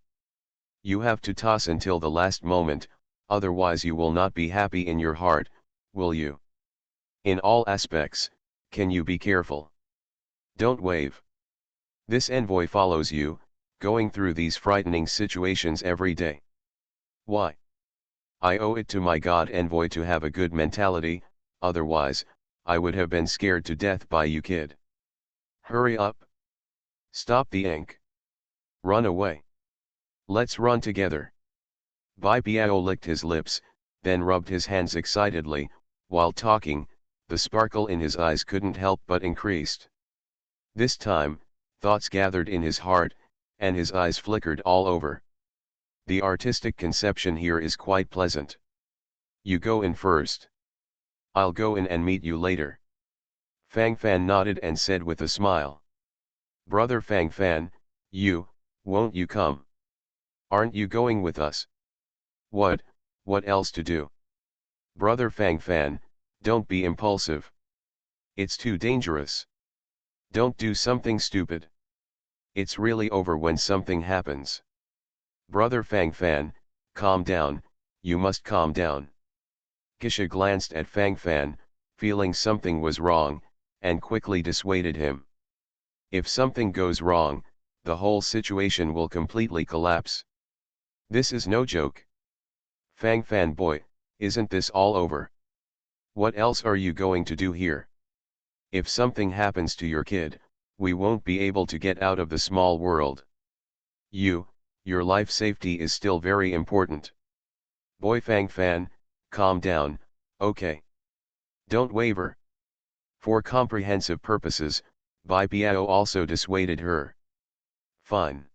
You have to toss until the last moment, otherwise you will not be happy in your heart, will you? In all aspects, can you be careful? Don't wave. This envoy follows you, going through these frightening situations every day. Why? I owe it to my god envoy to have a good mentality, otherwise, I would have been scared to death by you kid. Hurry up. Stop the ink. Run away. Let's run together." Bai Biao licked his lips, then rubbed his hands excitedly. While talking, the sparkle in his eyes couldn't help but increased. This time, thoughts gathered in his heart, and his eyes flickered all over. The artistic conception here is quite pleasant. "You go in first. I'll go in and meet you later." Fang Fan nodded and said with a smile. "Brother Fang Fan, won't you come? Aren't you going with us?" What else to do?" "Brother Fang Fan, don't be impulsive. It's too dangerous. Don't do something stupid. It's really over when something happens." "Brother Fang Fan, calm down, you must calm down." Kisha glanced at Fang Fan, feeling something was wrong, and quickly dissuaded him. "If something goes wrong, the whole situation will completely collapse. This is no joke. Fang Fan boy, isn't this all over? What else are you going to do here? If something happens to your kid, we won't be able to get out of the small world. Your life safety is still very important. Boy Fang Fan, calm down, okay? Don't waver." For comprehensive purposes, Bai Biao also dissuaded her. "Fine.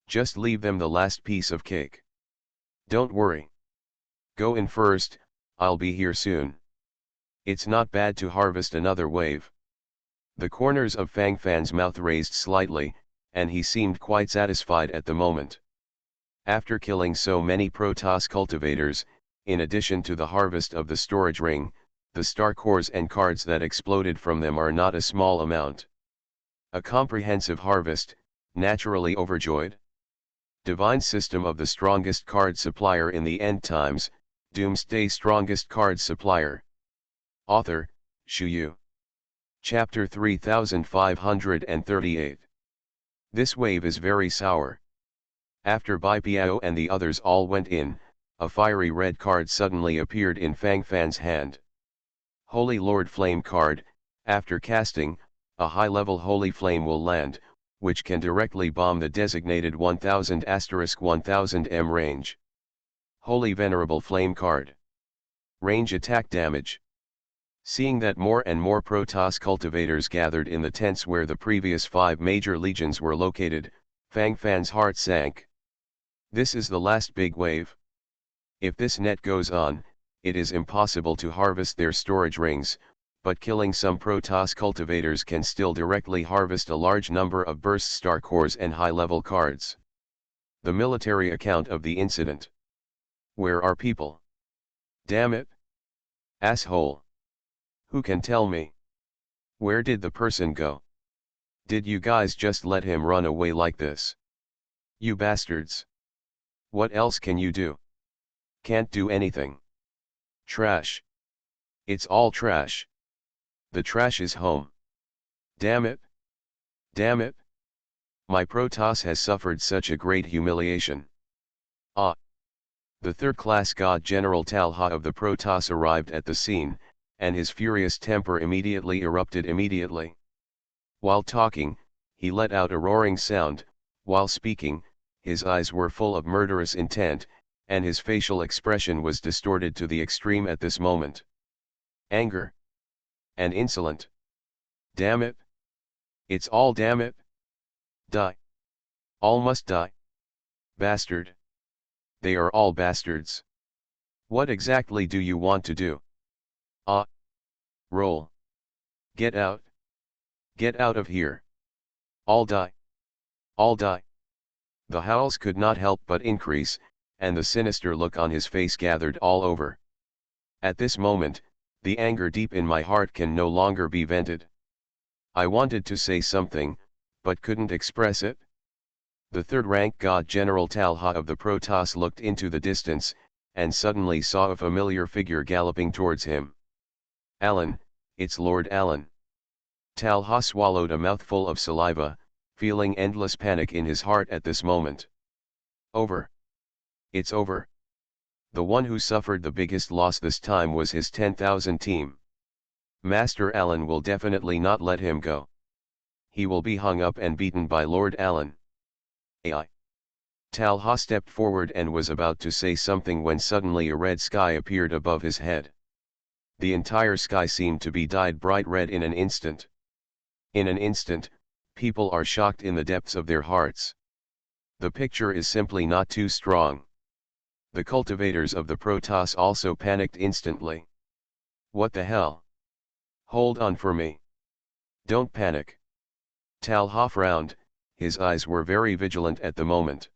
Just leave them the last piece of cake. Don't worry. Go in first, I'll be here soon. It's not bad to harvest another wave." The corners of Fang Fan's mouth raised slightly, and he seemed quite satisfied at the moment. After killing so many Protoss cultivators, in addition to the harvest of the storage ring, the star cores and cards that exploded from them are not a small amount. A comprehensive harvest, naturally overjoyed. Divine System of the Strongest Card Supplier in the End Times, Doomsday Strongest Card Supplier. Author, Shu Yu. Chapter 3538. This wave is very sour. After Bai Biao and the others all went in, a fiery red card suddenly appeared in Fang Fan's hand. Holy Lord Flame card. After casting, a high-level Holy Flame will land, which can directly bomb the designated 1000*1000 M range. Holy Venerable Flame card. Range attack damage. Seeing that more and more Protoss cultivators gathered in the tents where the previous 5 major legions were located, Fang Fan's heart sank. This is the last big wave. If this net goes on, it is impossible to harvest their storage rings, but killing some Protoss cultivators can still directly harvest a large number of burst star cores and high-level cards. The military account of the incident. Where are people? Damn it! Asshole! Who can tell me? Where did the person go? Did you guys just let him run away like this? You bastards! What else can you do? Can't do anything. Trash. It's all trash. The trash is home. Damn it! Damn it! My Protoss has suffered such a great humiliation. Ah! The third-class god General Talha of the Protoss arrived at the scene, and his furious temper immediately erupted. While talking, he let out a roaring sound. While speaking, his eyes were full of murderous intent, and his facial expression was distorted to the extreme at this moment. Anger. And insolent. Damn it. It's all damn it. Die. All must die. Bastard. They are all bastards. What exactly do you want to do? Ah. Roll. Get out. Get out of here. All die. All die. The howls could not help but increase, and the sinister look on his face gathered all over. At this moment, the anger deep in my heart can no longer be vented. I wanted to say something, but couldn't express it. The third-rank God General Talha of the Protoss looked into the distance, and suddenly saw a familiar figure galloping towards him. Alan, it's Lord Alan. Talha swallowed a mouthful of saliva, feeling endless panic in his heart at this moment. Over. It's over. The one who suffered the biggest loss this time was his 10,000 team. Master Alan will definitely not let him go. He will be hung up and beaten by Lord Alan. AI. Talha stepped forward and was about to say something when suddenly a red sky appeared above his head. The entire sky seemed to be dyed bright red in an instant. In an instant, people are shocked in the depths of their hearts. The picture is simply not too strong. The cultivators of the Protoss also panicked instantly. What the hell? Hold on for me. Don't panic. Talha frowned, his eyes were very vigilant at the moment.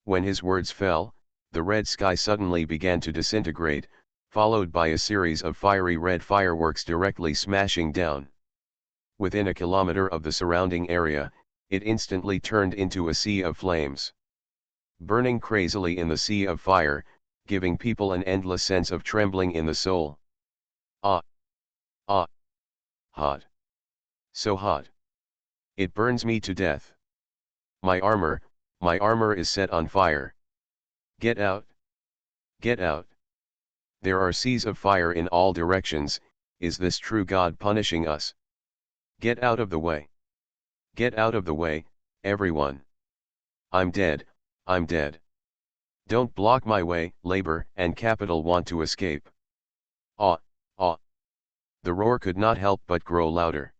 When his words fell, the red sky suddenly began to disintegrate, followed by a series of fiery red fireworks directly smashing down. Within a kilometer of the surrounding area, it instantly turned into a sea of flames. Burning crazily in the sea of fire, giving people an endless sense of trembling in the soul. Ah! Ah! Hot! So hot! It burns me to death. My armor is set on fire. Get out! Get out! There are seas of fire in all directions. Is this true God punishing us? Get out of the way! Get out of the way, everyone! I'm dead, I'm dead. Don't block my way. Labor and capital want to escape. Ah, ah. The roar could not help but grow louder.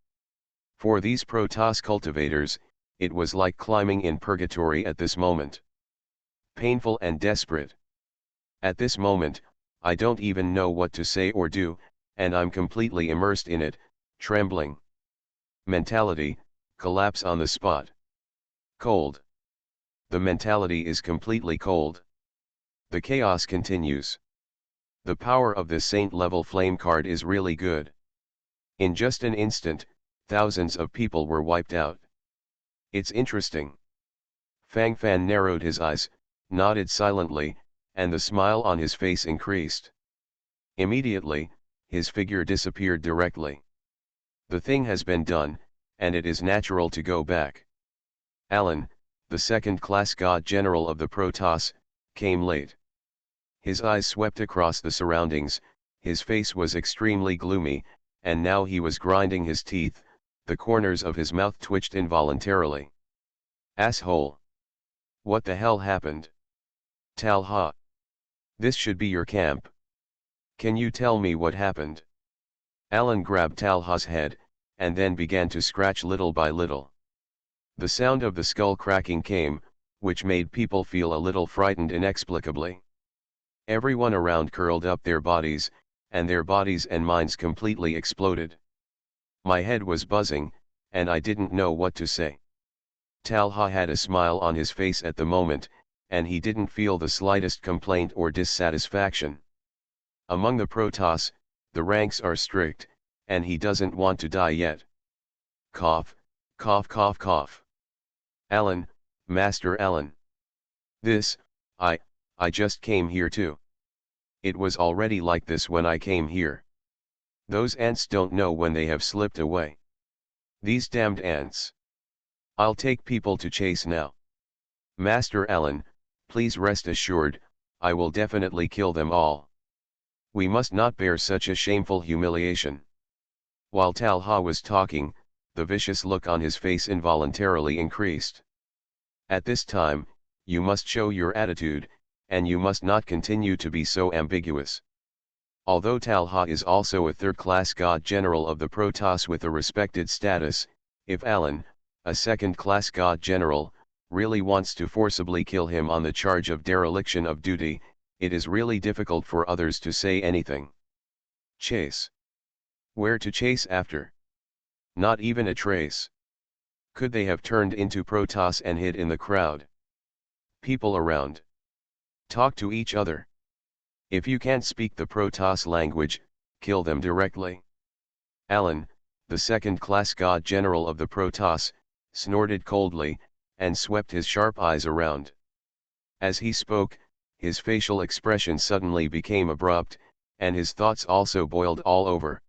For these Protoss cultivators, it was like climbing in purgatory at this moment. Painful and desperate. At this moment, I don't even know what to say or do, and I'm completely immersed in it, trembling. Mentality, collapse on the spot. Cold. The mentality is completely cold. The chaos continues. The power of this saint-level flame card is really good. In just an instant, thousands of people were wiped out. It's interesting. Fang Fan narrowed his eyes, nodded silently, and the smile on his face increased. Immediately, his figure disappeared directly. The thing has been done, and it is natural to go back. Alan, the second-class God General of the Protoss, came late. His eyes swept across the surroundings, his face was extremely gloomy, and now he was grinding his teeth, the corners of his mouth twitched involuntarily. Asshole! What the hell happened? Talha! This should be your camp. Can you tell me what happened? Alan grabbed Talha's head, and then began to scratch little by little. The sound of the skull cracking came, which made people feel a little frightened inexplicably. Everyone around curled up their bodies, and their bodies and minds completely exploded. My head was buzzing, and I didn't know what to say. Talha had a smile on his face at the moment, and he didn't feel the slightest complaint or dissatisfaction. Among the Protoss, the ranks are strict, and he doesn't want to die yet. Cough, cough, cough, cough. Alan, Master Alan. I just came here too. It was already like this when I came here. Those ants don't know when they have slipped away. These damned ants. I'll take people to chase now. Master Alan, please rest assured, I will definitely kill them all. We must not bear such a shameful humiliation. While Talha was talking, the vicious look on his face involuntarily increased. At this time, you must show your attitude, and you must not continue to be so ambiguous. Although Talha is also a third-class god general of the Protoss with a respected status, if Alan, a second-class god general, really wants to forcibly kill him on the charge of dereliction of duty, it is really difficult for others to say anything. Chase. Where to chase after? Not even a trace. Could they have turned into Protoss and hid in the crowd? People around. Talk to each other. If you can't speak the Protoss language, kill them directly. Alan, the second-class god general of the Protoss, snorted coldly, and swept his sharp eyes around. As he spoke, his facial expression suddenly became abrupt, and his thoughts also boiled all over.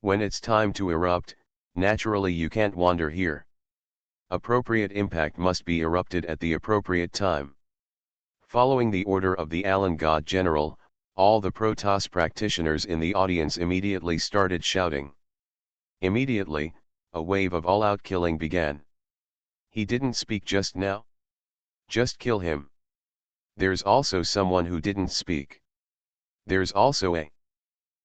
When it's time to erupt, naturally you can't wander here. Appropriate impact must be erupted at the appropriate time. Following the order of the Alan God General, all the Protoss practitioners in the audience immediately started shouting. Immediately, a wave of all-out killing began. He didn't speak just now? Just kill him. There's also someone who didn't speak. There's also a.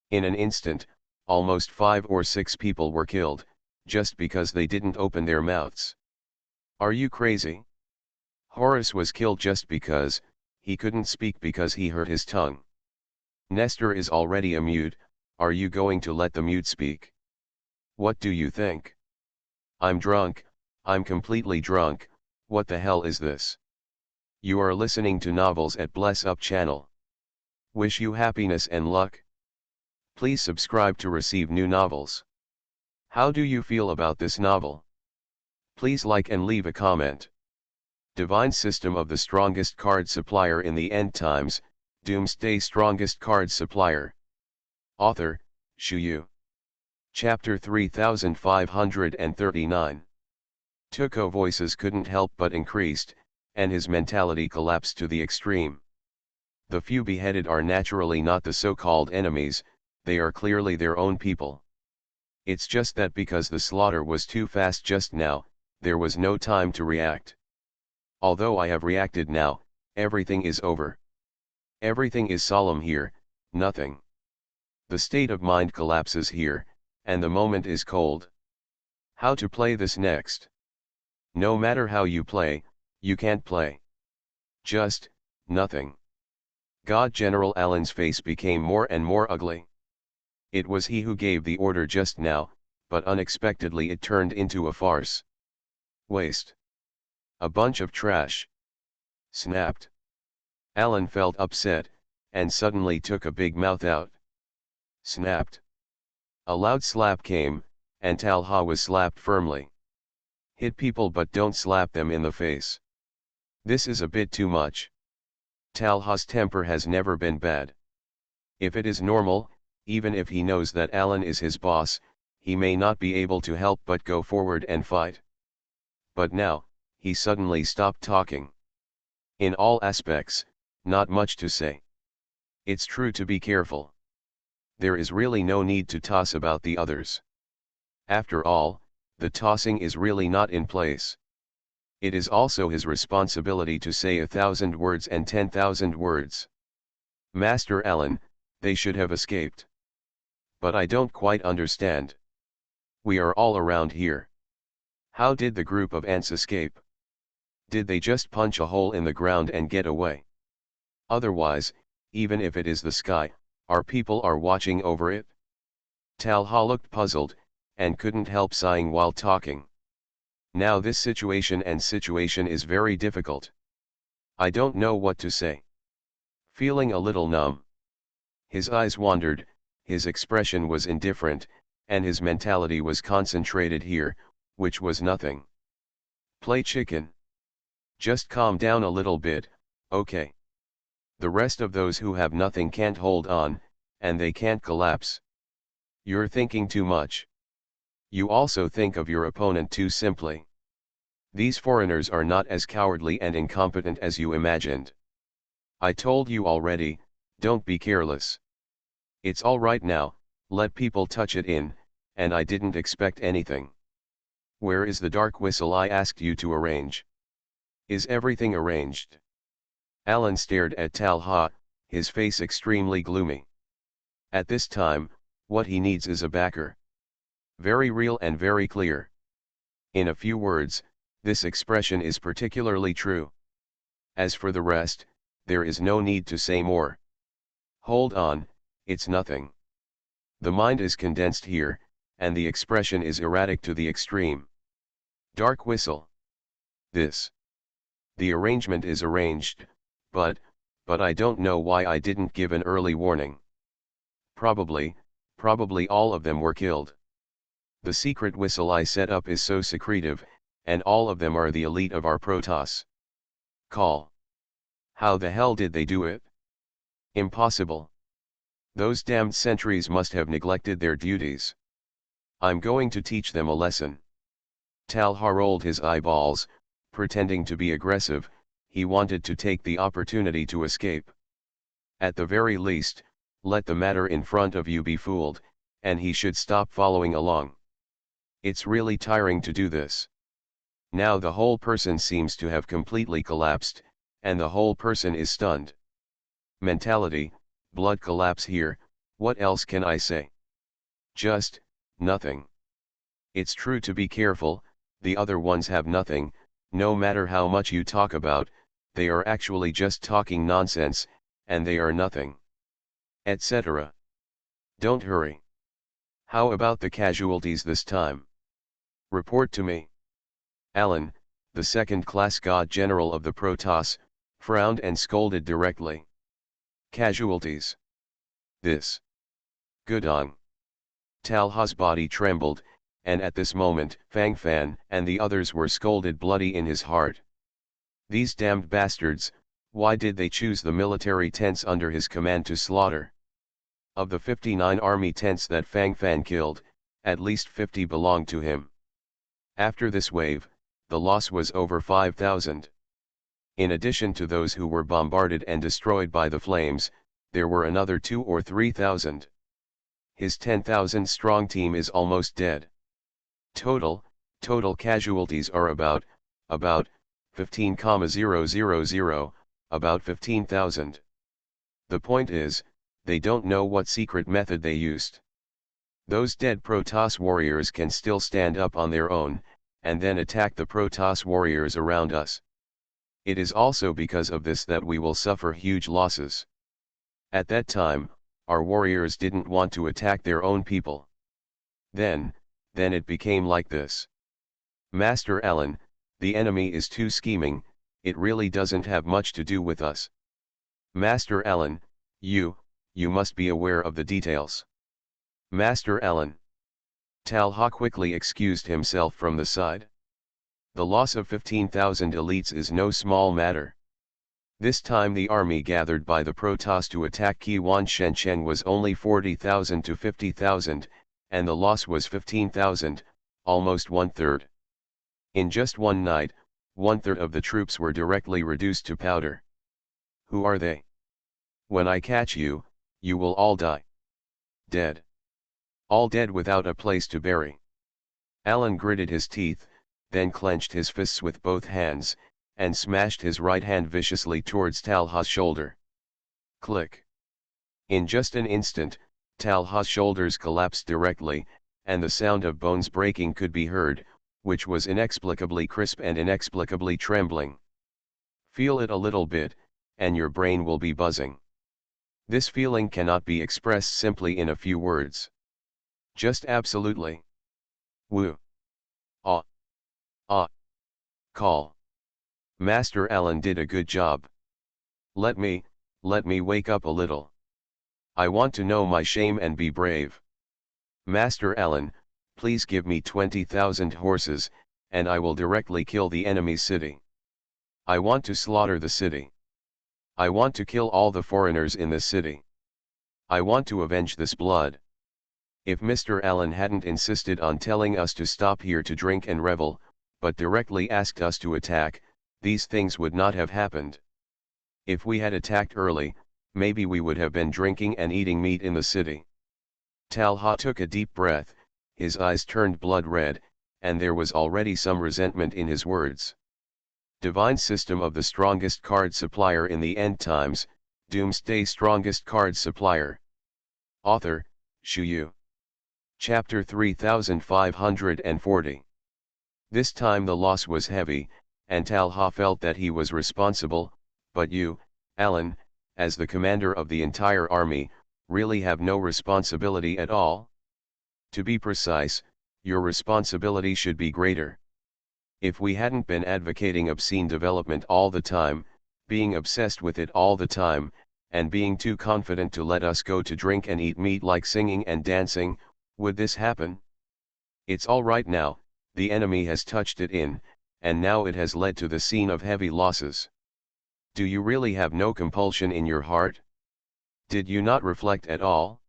In an instant, almost 5 or 6 people were killed, just because they didn't open their mouths. Are you crazy? Horus was killed just because he couldn't speak because he hurt his tongue. Nestor is already a mute. Are you going to let the mute speak? What do you think? I'm drunk, I'm completely drunk. What the hell is this? You are listening to Novels at Bless Up channel. Wish you happiness and luck. Please subscribe to receive new novels. How do you feel about this novel? Please like and leave a comment. Divine System of the Strongest Card Supplier in the End Times, Doomsday Strongest Card Supplier. Author, Shuyu. Chapter 3539. Tuko voices couldn't help but increased, and his mentality collapsed to the extreme. The few beheaded are naturally not the so-called enemies, they are clearly their own people. It's just that because the slaughter was too fast just now, there was no time to react. Although I have reacted now, everything is over. Everything is solemn here, nothing. The state of mind collapses here, and the moment is cold. How to play this next? No matter how you play, you can't play. Just, nothing. God General Allen's face became more and more ugly. It was he who gave the order just now, but unexpectedly it turned into a farce. Waste. A bunch of trash. Snapped. Alan felt upset, and suddenly took a big mouth out. Snapped. A loud slap came, and Talha was slapped firmly. Hit people but don't slap them in the face. This is a bit too much. Talha's temper has never been bad. If it is normal, even if he knows that Alan is his boss, he may not be able to help but go forward and fight. But now, he suddenly stopped talking. In all aspects, not much to say. It's true to be careful. There is really no need to toss about the others. After all, the tossing is really not in place. It is also his responsibility to say 1,000 words and 10,000 words. Master Alan, they should have escaped. But I don't quite understand. We are all around here. How did the group of ants escape? Did they just punch a hole in the ground and get away? Otherwise, even if it is the sky, our people are watching over it? Talha looked puzzled, and couldn't help sighing while talking. Now this situation is very difficult. I don't know what to say. Feeling a little numb. His eyes wandered, his expression was indifferent, and his mentality was concentrated here, which was nothing. Play chicken. Just calm down a little bit, okay? The rest of those who have nothing can't hold on, and they can't collapse. You're thinking too much. You also think of your opponent too simply. These foreigners are not as cowardly and incompetent as you imagined. I told you already, don't be careless. It's all right now, let people touch it in, and I didn't expect anything. Where is the dark whistle I asked you to arrange? Is everything arranged? Alan stared at Talha, his face extremely gloomy. At this time, what he needs is a backer. Very real and very clear. In a few words, this expression is particularly true. As for the rest, there is no need to say more. Hold on, it's nothing. The mind is condensed here, and the expression is erratic to the extreme. Dark whistle. This. The arrangement is arranged, but I don't know why I didn't give an early warning. Probably all of them were killed. The secret whistle I set up is so secretive, and all of them are the elite of our Protoss. Call. How the hell did they do it? Impossible. Those damned sentries must have neglected their duties. I'm going to teach them a lesson. Talha rolled his eyeballs, pretending to be aggressive. He wanted to take the opportunity to escape. At the very least, let the matter in front of you be fooled, and he should stop following along. It's really tiring to do this. Now the whole person seems to have completely collapsed, and the whole person is stunned. Mentality, blood collapse here, what else can I say? Just, nothing. It's true to be careful, the other ones have nothing, no matter how much you talk about, they are actually just talking nonsense, and they are nothing. Etc. Don't hurry. How about the casualties this time? Report to me. Alan, the second-class god general of the Protoss, frowned and scolded directly. Casualties. This. Good on. Talha's body trembled, and at this moment, Fang Fan and the others were scolded bloody in his heart. These damned bastards, why did they choose the military tents under his command to slaughter? Of the 59 army tents that Fang Fan killed, at least 50 belonged to him. After this wave, the loss was over 5,000. In addition to those who were bombarded and destroyed by the flames, there were another 2,000 or 3,000. His 10,000 strong team is almost dead. Total casualties are about 15,000, about 15,000. The point is, they don't know what secret method they used. Those dead Protoss warriors can still stand up on their own, and then attack the Protoss warriors around us. It is also because of this that we will suffer huge losses. At that time, our warriors didn't want to attack their own people. Then it became like this. Master Alan, the enemy is too scheming, it really doesn't have much to do with us. Master Alan, you must be aware of the details. Master Alan. Talha quickly excused himself from the side. The loss of 15,000 elites is no small matter. This time the army gathered by the Protoss to attack Kiwan Shenzhen was only 40,000 to 50,000, and the loss was 15,000, almost one-third. In just one night, one-third of the troops were directly reduced to powder. Who are they? When I catch you, you will all die. Dead. All dead without a place to bury. Alan gritted his teeth, then clenched his fists with both hands, and smashed his right hand viciously towards Talha's shoulder. Click. In just an instant, Talha's shoulders collapsed directly, and the sound of bones breaking could be heard, which was inexplicably crisp and inexplicably trembling. Feel it a little bit, and your brain will be buzzing. This feeling cannot be expressed simply in a few words. Just absolutely. Woo. Ah. Ah. Call. Master Alan did a good job. Let me wake up a little. I want to know my shame and be brave. Master Alan, please give me 20,000 horses, and I will directly kill the enemy's city. I want to slaughter the city. I want to kill all the foreigners in the city. I want to avenge this blood. If Mr. Allen hadn't insisted on telling us to stop here to drink and revel, but directly asked us to attack, these things would not have happened. If we had attacked early, maybe we would have been drinking and eating meat in the city. Talha took a deep breath, his eyes turned blood red, and there was already some resentment in his words. Divine system of the strongest card supplier in the end times, Doomsday strongest card supplier. Author, Shu Yu. Chapter 3540. This time the loss was heavy, and Talha felt that he was responsible, but you, Alan, as the commander of the entire army, really have no responsibility at all? To be precise, your responsibility should be greater. If we hadn't been advocating obscene development all the time, being obsessed with it all the time, and being too confident to let us go to drink and eat meat like singing and dancing, would this happen? It's all right now, the enemy has touched it in, and now it has led to the scene of heavy losses. Do you really have no compulsion in your heart? Did you not reflect at all?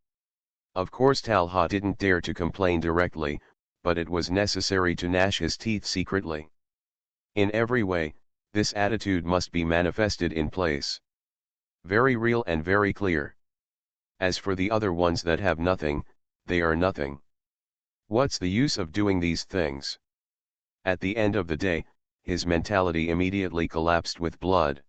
Of course Talha didn't dare to complain directly, but it was necessary to gnash his teeth secretly. In every way, this attitude must be manifested in place. Very real and very clear. As for the other ones that have nothing, they are nothing. What's the use of doing these things? At the end of the day, his mentality immediately collapsed with blood.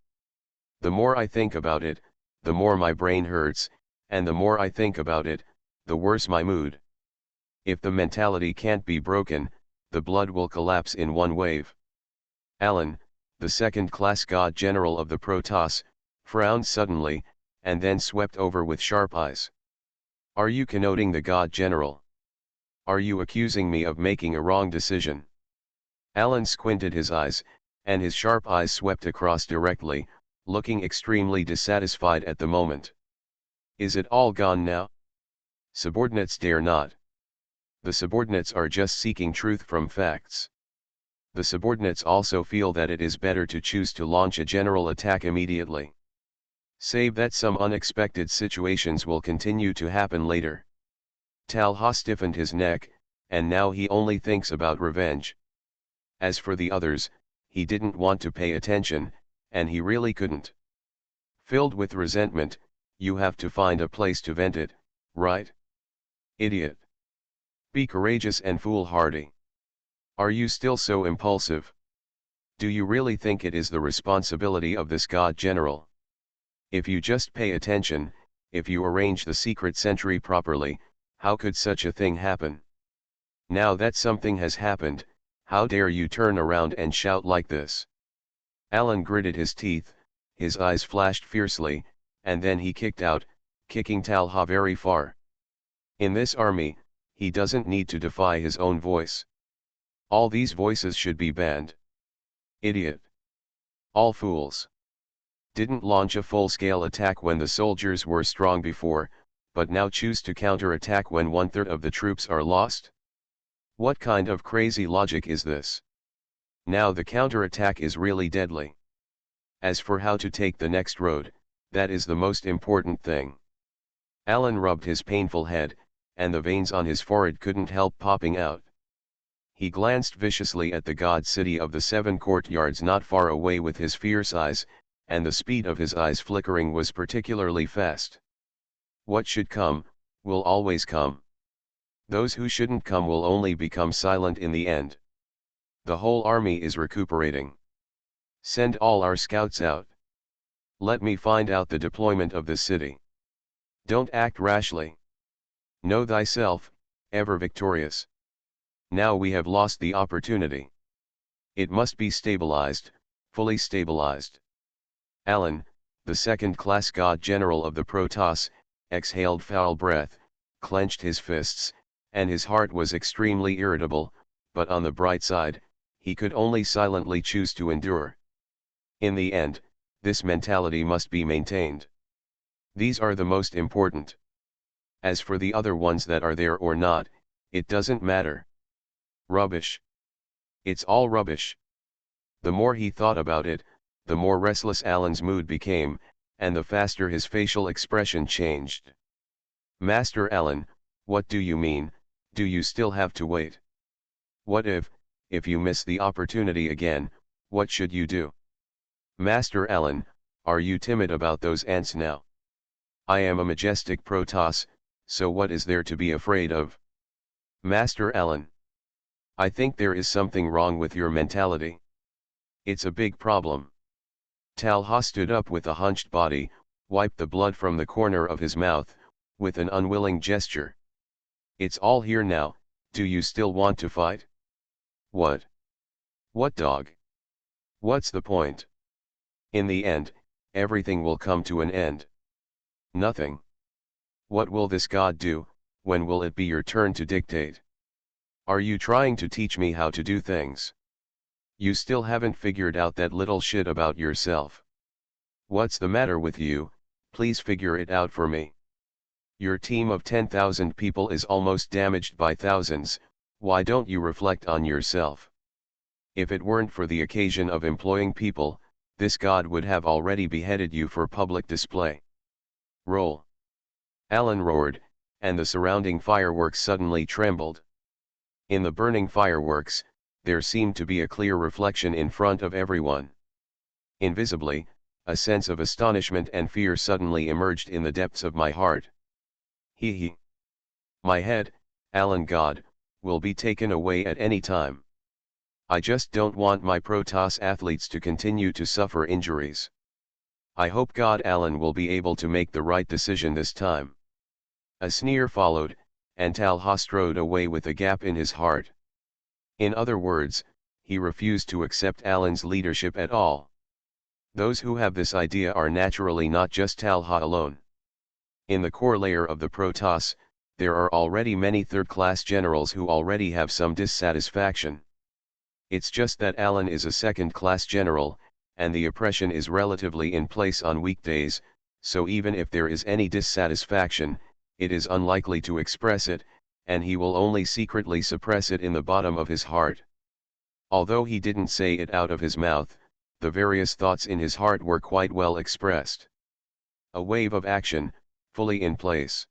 The more I think about it, the more my brain hurts, and the more I think about it, the worse my mood. If the mentality can't be broken, the blood will collapse in one wave. Alan, the second-class god general of the Protoss, frowned suddenly, and then swept over with sharp eyes. Are you connoting the god general? Are you accusing me of making a wrong decision? Alan squinted his eyes, and his sharp eyes swept across directly, looking extremely dissatisfied at the moment. Is it all gone now? Subordinates dare not. The subordinates are just seeking truth from facts. The subordinates also feel that it is better to choose to launch a general attack immediately. Save that some unexpected situations will continue to happen later. Talha stiffened his neck, and now he only thinks about revenge. As for the others, he didn't want to pay attention, and he really couldn't. Filled with resentment, you have to find a place to vent it, right? Idiot. Be courageous and foolhardy. Are you still so impulsive? Do you really think it is the responsibility of this god general? If you just pay attention, if you arrange the secret sentry properly, how could such a thing happen? Now that something has happened, how dare you turn around and shout like this? Alan gritted his teeth, his eyes flashed fiercely, and then he kicked out, kicking Talha very far. In this army, he doesn't need to defy his own voice. All these voices should be banned. Idiot. All fools. Didn't launch a full-scale attack when the soldiers were strong before, but now choose to counter-attack when 1/3 of the troops are lost? What kind of crazy logic is this? Now the counter-attack is really deadly. As for how to take the next road, that is the most important thing. Alan rubbed his painful head, and the veins on his forehead couldn't help popping out. He glanced viciously at the god city of the 7 courtyards not far away with his fierce eyes, and the speed of his eyes flickering was particularly fast. What should come, will always come. Those who shouldn't come will only become silent in the end. The whole army is recuperating. Send all our scouts out. Let me find out the deployment of the city. Don't act rashly. Know thyself, ever victorious. Now we have lost the opportunity. It must be stabilized, fully stabilized. Alan, the second-class god general of the Protoss, exhaled foul breath, clenched his fists, and his heart was extremely irritable, but on the bright side, he could only silently choose to endure. In the end, this mentality must be maintained. These are the most important. As for the other ones that are there or not, it doesn't matter. Rubbish. It's all rubbish. The more he thought about it, the more restless Alan's mood became, and the faster his facial expression changed. Master Alan, what do you mean? Do you still have to wait? What if you miss the opportunity again, what should you do? Master Alan, are you timid about those ants now? I am a majestic Protoss, so what is there to be afraid of? Master Alan. I think there is something wrong with your mentality. It's a big problem. Talha stood up with a hunched body, wiped the blood from the corner of his mouth, with an unwilling gesture. It's all here now, do you still want to fight? What? What dog? What's the point? In the end, everything will come to an end. Nothing. What will this God do? When will it be your turn to dictate? Are you trying to teach me how to do things? You still haven't figured out that little shit about yourself. What's the matter with you? Please figure it out for me. Your team of 10,000 people is almost damaged by thousands, why don't you reflect on yourself? If it weren't for the occasion of employing people, this God would have already beheaded you for public display. Roll. Alan roared, and the surrounding fireworks suddenly trembled. In the burning fireworks, there seemed to be a clear reflection in front of everyone. Invisibly, a sense of astonishment and fear suddenly emerged in the depths of my heart. He. My head, Alan God, will be taken away at any time. I just don't want my Protoss athletes to continue to suffer injuries. I hope God Alan will be able to make the right decision this time. A sneer followed, and Talha strode away with a gap in his heart. In other words, he refused to accept Alan's leadership at all. Those who have this idea are naturally not just Talha alone. In the core layer of the Protoss, there are already many third-class generals who already have some dissatisfaction. It's just that Alan is a second-class general, and the oppression is relatively in place on weekdays, so even if there is any dissatisfaction, it is unlikely to express it, and he will only secretly suppress it in the bottom of his heart. Although he didn't say it out of his mouth, the various thoughts in his heart were quite well expressed. A wave of action, fully in place.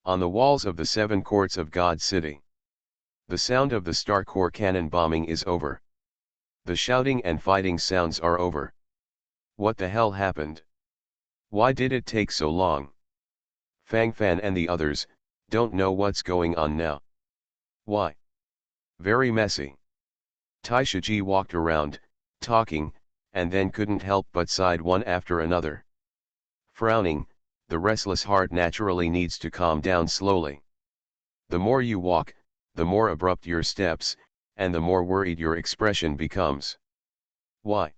On the walls of the 7 courts of God's city. The sound of the Star Corps cannon bombing is over. The shouting and fighting sounds are over. What the hell happened? Why did it take so long? Fang Fan and the others don't know what's going on now. Why? Very messy. Taishaji walked around, talking, and then couldn't help but sighed one after another. Frowning, the restless heart naturally needs to calm down slowly. The more you walk, the more abrupt your steps, and the more worried your expression becomes. Why?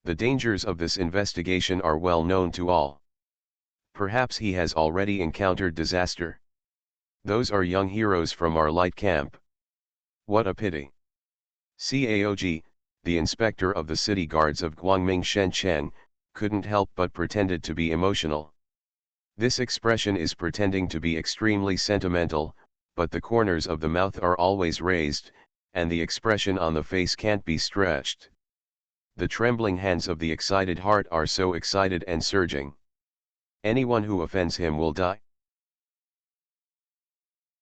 The dangers of this investigation are well known to all. Perhaps he has already encountered disaster. Those are young heroes from our light camp. What a pity. Caog, the inspector of the city guards of Guangming Shenzhen, couldn't help but pretended to be emotional. This expression is pretending to be extremely sentimental, but the corners of the mouth are always raised, and the expression on the face can't be stretched. The trembling hands of the excited heart are so excited and surging. Anyone who offends him will die.